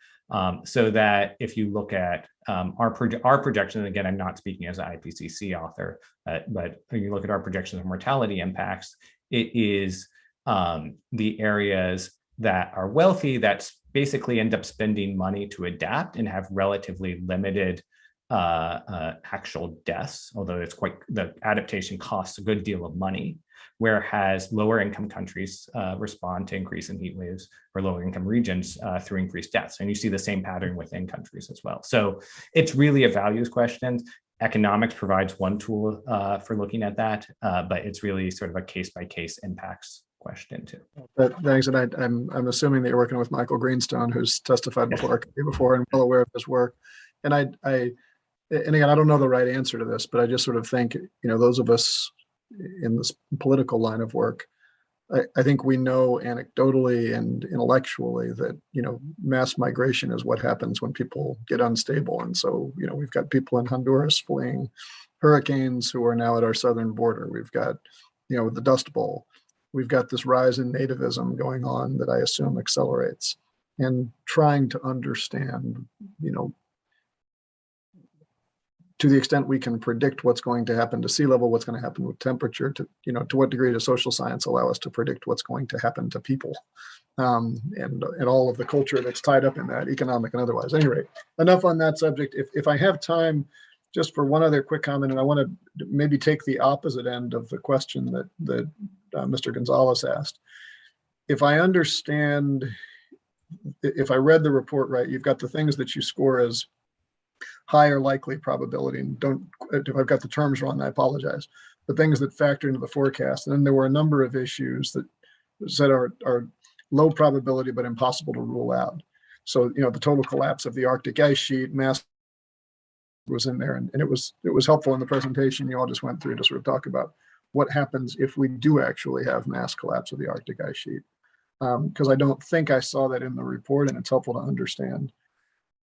So that if you look at our projections, again, I'm not speaking as an IPCC author, but when you look at our projections of mortality impacts, it is the areas that are wealthy that basically end up spending money to adapt and have relatively limited actual deaths, although the adaptation costs a good deal of money, whereas lower income countries respond to increase in heat waves, or lower income regions through increased deaths. And you see the same pattern within countries as well. So it's really a values question. Economics provides one tool for looking at that, but it's really sort of a case-by-case impacts question too. Thanks, and I'm assuming that you're working with Michael Greenstone, who's testified before and well aware of his work. And and again, I don't know the right answer to this, but I just sort of think, those of us in this political line of work, I think we know anecdotally and intellectually that, mass migration is what happens when people get unstable. And so, we've got people in Honduras fleeing hurricanes who are now at our southern border. We've got, the Dust Bowl. We've got this rise in nativism going on that I assume accelerates, and trying to understand, to the extent we can predict what's going to happen to sea level, what's going to happen with temperature, to what degree does social science allow us to predict what's going to happen to people, and all of the culture that's tied up in that, economic and otherwise. At any rate, enough on that subject. If I have time, just for one other quick comment, and I want to maybe take the opposite end of the question that Mr. Gonzalez asked. If I understand, if I read the report right, you've got the things that you score as higher likely probability, and if I've got the terms wrong, I apologize. The things that factor into the forecast. And then there were a number of issues that said are low probability but impossible to rule out. So, the total collapse of the Arctic ice sheet, mass was in there, and it was helpful in the presentation you all just went through to sort of talk about what happens if we do actually have mass collapse of the Arctic ice sheet. Because I don't think I saw that in the report, and it's helpful to understand.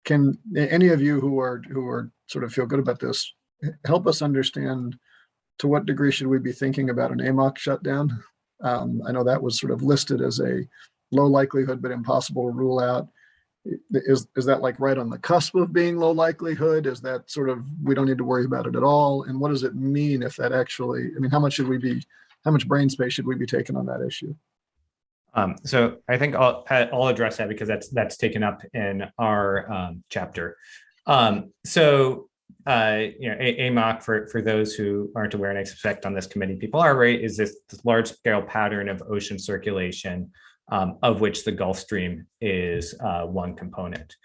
Can any of you who are sort of feel good about this help us understand to what degree should we be thinking about an AMOC shutdown? I know that was sort of listed as a low likelihood but impossible to rule out. Is that like right on the cusp of being low likelihood? Is that sort of we don't need to worry about it at all? And what does it mean if that actually? I mean, how much brain space should we be taking on that issue? So I think I'll address that because that's taken up in our chapter. AMOC, for those who aren't aware, and I suspect on this committee people are, right, is this large scale pattern of ocean circulation, of which the Gulf Stream is one component.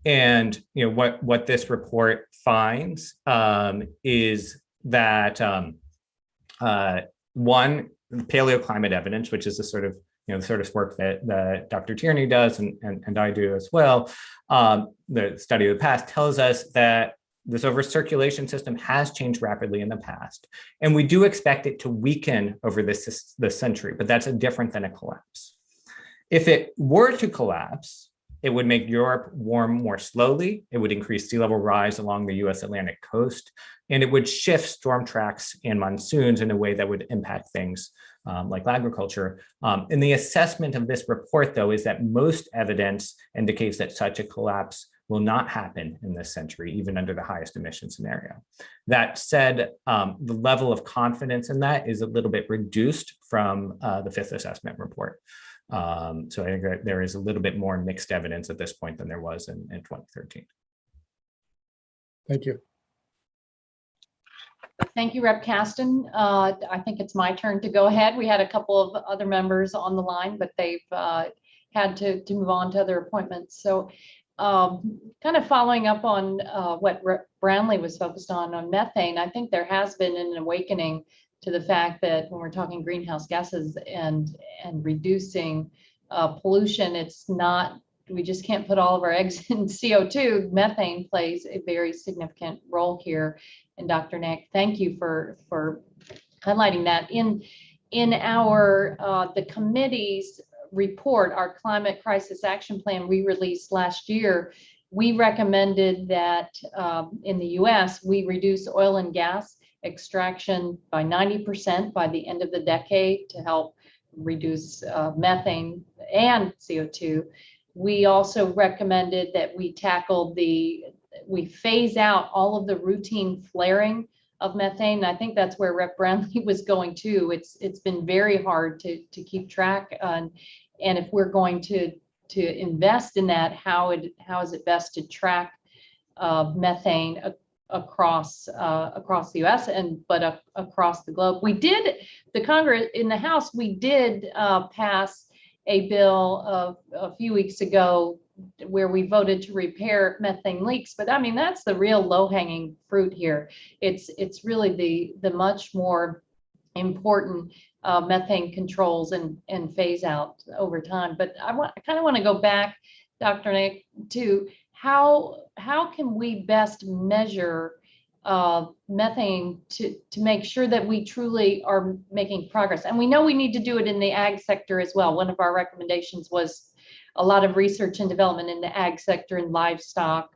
And what this report finds is that one, paleoclimate evidence, which is the sort of work that Dr. Tierney does and I do as well. The study of the past tells us that this over-circulation system has changed rapidly in the past, and we do expect it to weaken over this century, but that's different than a collapse. If it were to collapse, it would make Europe warm more slowly. It would increase sea level rise along the US Atlantic coast, and it would shift storm tracks and monsoons in a way that would impact things like agriculture. And the assessment of this report, though, is that most evidence indicates that such a collapse will not happen in this century, even under the highest emission scenario. That said, the level of confidence in that is a little bit reduced from the fifth assessment report. So I think that there is a little bit more mixed evidence at this point than there was in 2013. Thank you. Thank you, Rep. Caston. I think it's my turn to go ahead. We had a couple of other members on the line, but they've had to move on to other appointments. So kind of following up on what Rep. Brownlee was focused on methane, I think there has been an awakening to the fact that when we're talking greenhouse gases and reducing pollution, it's not, we just can't put all of our eggs in CO2. Methane plays a very significant role here. And Dr. Nick, thank you for highlighting that. In our the committee's report, our climate crisis action plan we released last year, we recommended that in the US, we reduce oil and gas extraction by 90% by the end of the decade to help reduce methane and CO2. We also recommended that we we phase out all of the routine flaring of methane. I think that's where Rep. Brownlee was going too. It's been very hard to keep track and if we're going to invest in that, how is it best to track methane across the U.S. but across the globe. We did, the Congress in the House, we did pass a bill a few weeks ago where we voted to repair methane leaks, but I mean that's the real low-hanging fruit here. It's really the much more important methane controls and phase out over time. But I kind of want to go back, Dr. Nick, to how can we best measure methane to make sure that we truly are making progress? And we know we need to do it in the ag sector as well. One of our recommendations was a lot of research and development in the ag sector and livestock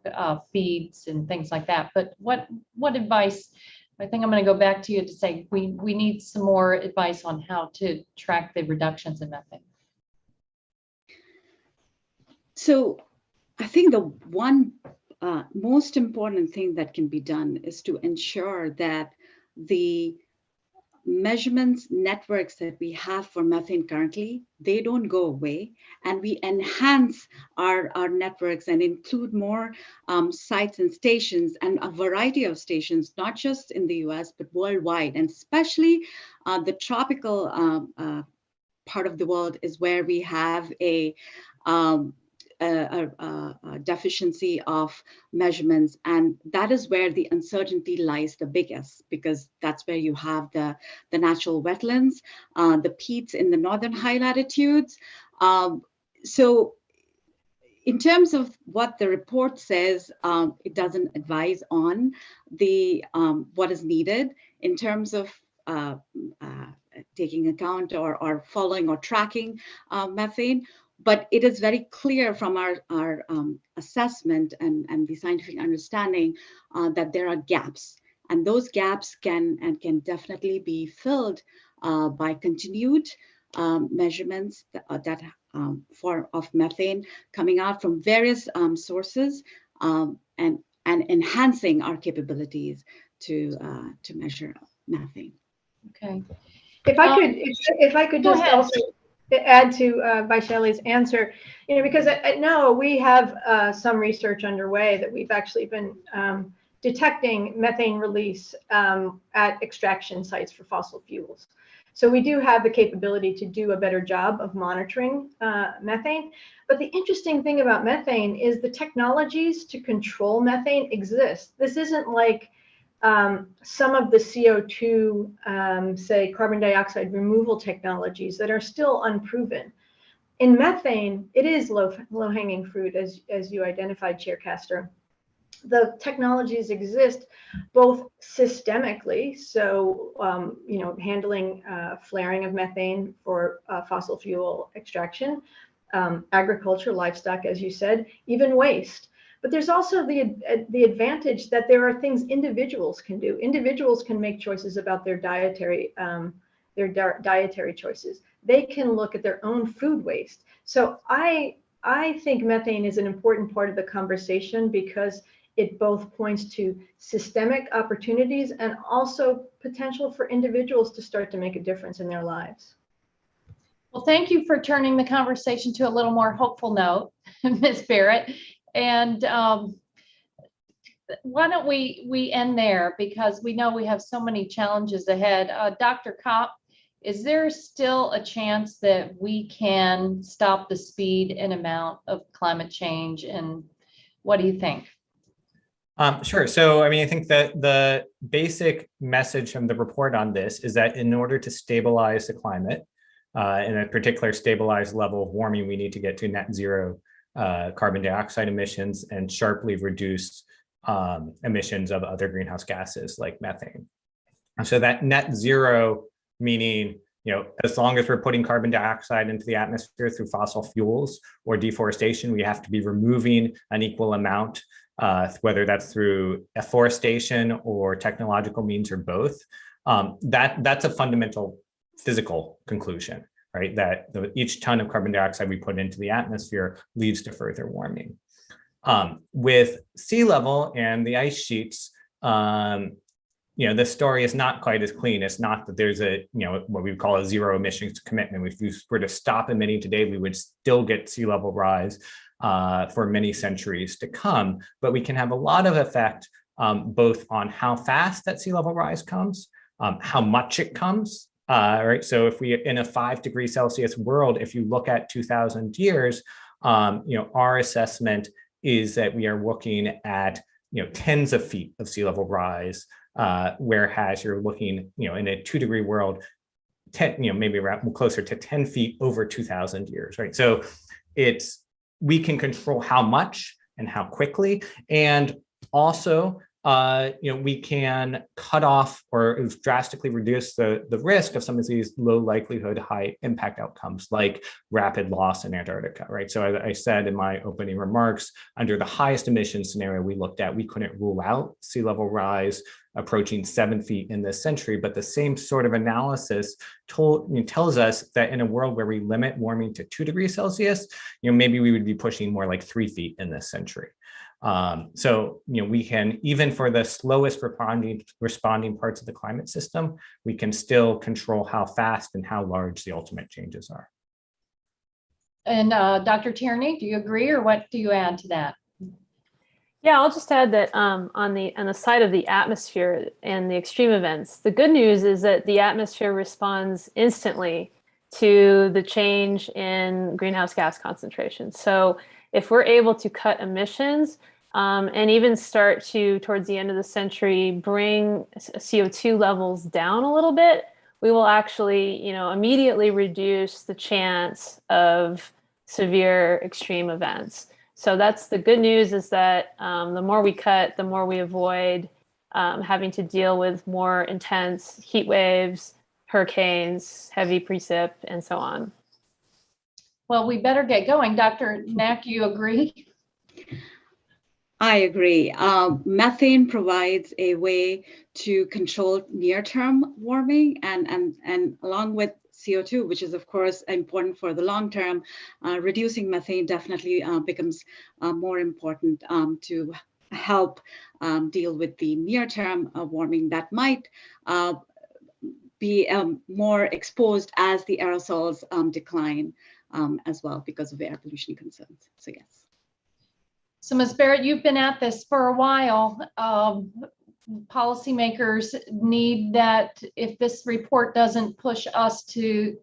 feeds and things like that. But what advice? I think I'm going to go back to you to say we need some more advice on how to track the reductions in methane. So I think the one most important thing that can be done is to ensure that the measurements networks that we have for methane currently, they don't go away, and we enhance our networks and include more sites and stations and a variety of stations, not just in the US, but worldwide, and especially the tropical part of the world is where we have a deficiency of measurements, and that is where the uncertainty lies the biggest, because that's where you have the natural wetlands, the peats in the northern high latitudes. So in terms of what the report says, it doesn't advise on the what is needed in terms of taking account or following or tracking methane. But it is very clear from our assessment and the scientific understanding that there are gaps, and those gaps can definitely be filled by continued measurements of methane coming out from various sources and enhancing our capabilities to measure methane. Okay. If I could just also add to Vaishali's answer, because at NOAA we have some research underway that we've actually been detecting methane release at extraction sites for fossil fuels. So we do have the capability to do a better job of monitoring methane. But the interesting thing about methane is the technologies to control methane exist. This isn't like some of the CO2, say carbon dioxide removal technologies that are still unproven. In methane, it is low-hanging fruit, as you identified, Chair Castor. The technologies exist both systemically, so handling flaring of methane for fossil fuel extraction, agriculture, livestock, as you said, even waste. But there's also the advantage that there are things individuals can do. Individuals can make choices about their dietary choices. They can look at their own food waste. So I think methane is an important part of the conversation because it both points to systemic opportunities and also potential for individuals to start to make a difference in their lives. Well, thank you for turning the conversation to a little more hopeful note, Ms. Barrett. And why don't we end there, because we know we have so many challenges ahead. Dr. Kopp, is there still a chance that we can stop the speed and amount of climate change? And what do you think? Sure. So, I mean, I think that the basic message from the report on this is that in order to stabilize the climate, in a particular stabilized level of warming, we need to get to net zero carbon dioxide emissions and sharply reduce emissions of other greenhouse gases like methane. And so that net zero, meaning, as long as we're putting carbon dioxide into the atmosphere through fossil fuels or deforestation, we have to be removing an equal amount, whether that's through afforestation or technological means or both. That's a fundamental physical conclusion, right? That each ton of carbon dioxide we put into the atmosphere leads to further warming. With sea level and the ice sheets, the story is not quite as clean. It's not that there's what we would call a zero emissions commitment. If we were to stop emitting today, we would still get sea level rise for many centuries to come. But we can have a lot of effect both on how fast that sea level rise comes, how much it comes. Right. So if we, in a 5 degrees Celsius world, if you look at 2000 years, our assessment is that we are looking at, tens of feet of sea level rise, whereas you're looking, in a 2 degree world, maybe around closer to 10 feet over 2000 years. Right. So we can control how much and how quickly, and also, we can cut off or drastically reduce the risk of some of these low likelihood, high impact outcomes like rapid loss in Antarctica, right? So as I said in my opening remarks, under the highest emission scenario we looked at, we couldn't rule out sea level rise approaching 7 feet in this century, but the same sort of analysis tells us that in a world where we limit warming to 2 degrees Celsius, maybe we would be pushing more like 3 feet in this century. So, we can, even for the slowest responding parts of the climate system, we can still control how fast and how large the ultimate changes are. And Dr. Tierney, do you agree, or what do you add to that? Yeah, I'll just add that on the side of the atmosphere and the extreme events, the good news is that the atmosphere responds instantly to the change in greenhouse gas concentration. So if we're able to cut emissions and even start to, towards the end of the century, bring CO2 levels down a little bit, we will actually, immediately reduce the chance of severe extreme events. So that's the good news, is that the more we cut, the more we avoid having to deal with more intense heat waves, hurricanes, heavy precip, and so on. Well, we better get going. Dr. Knack, you agree? I agree. Methane provides a way to control near-term warming, and along with CO2, which is of course important for the long term, reducing methane definitely becomes more important to help deal with the near-term warming that might be more exposed as the aerosols decline as well because of air pollution concerns. So yes. So Ms. Barrett, you've been at this for a while. Policymakers need that. If this report doesn't push us to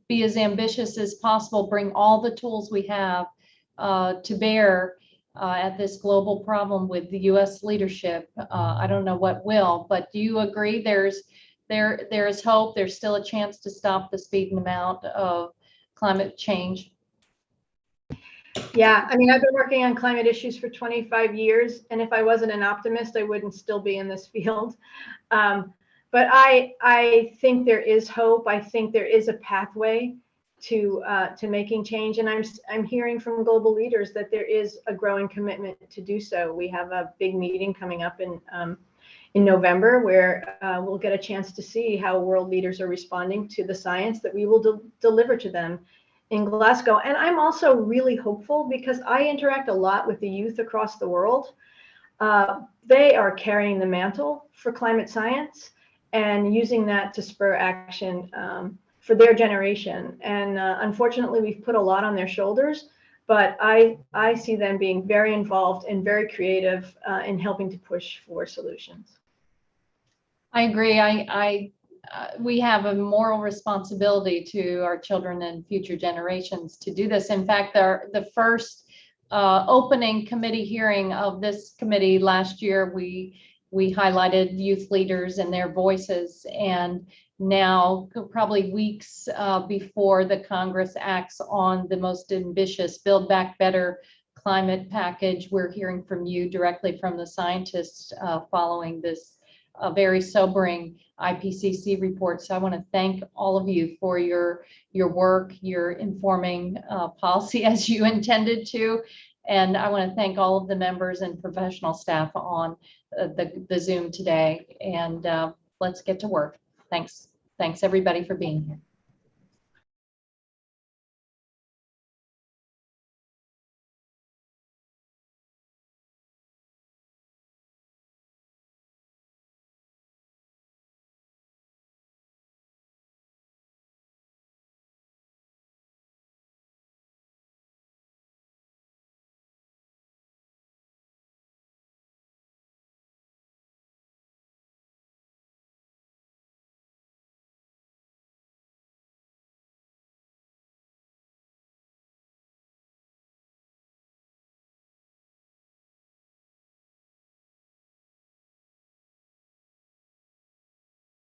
be as ambitious as possible, bring all the tools we have to bear at this global problem with the U.S. leadership, I don't know what will. But do you agree there is hope? There's still a chance to stop the speed and amount of climate change? Yeah, I mean, I've been working on climate issues for 25 years, and if I wasn't an optimist, I wouldn't still be in this field. But I think there is hope. I think there is a pathway. to making change. And I'm hearing from global leaders that there is a growing commitment to do so. We have a big meeting coming up in November where we'll get a chance to see how world leaders are responding to the science that we will deliver to them in Glasgow. And I'm also really hopeful because I interact a lot with the youth across the world. They are carrying the mantle for climate science and using that to spur action for their generation. And unfortunately, we've put a lot on their shoulders, but I see them being very involved and very creative in helping to push for solutions. I agree. We have a moral responsibility to our children and future generations to do this. In fact, the first opening committee hearing of this committee last year, we highlighted youth leaders and their voices. And now, probably weeks before the Congress acts on the most ambitious Build Back Better climate package, we're hearing from you directly from the scientists following this very sobering IPCC report. So I want to thank all of you for your work, your informing policy as you intended to. And I want to thank all of the members and professional staff on the Zoom today. And let's get to work. Thanks everybody for being here.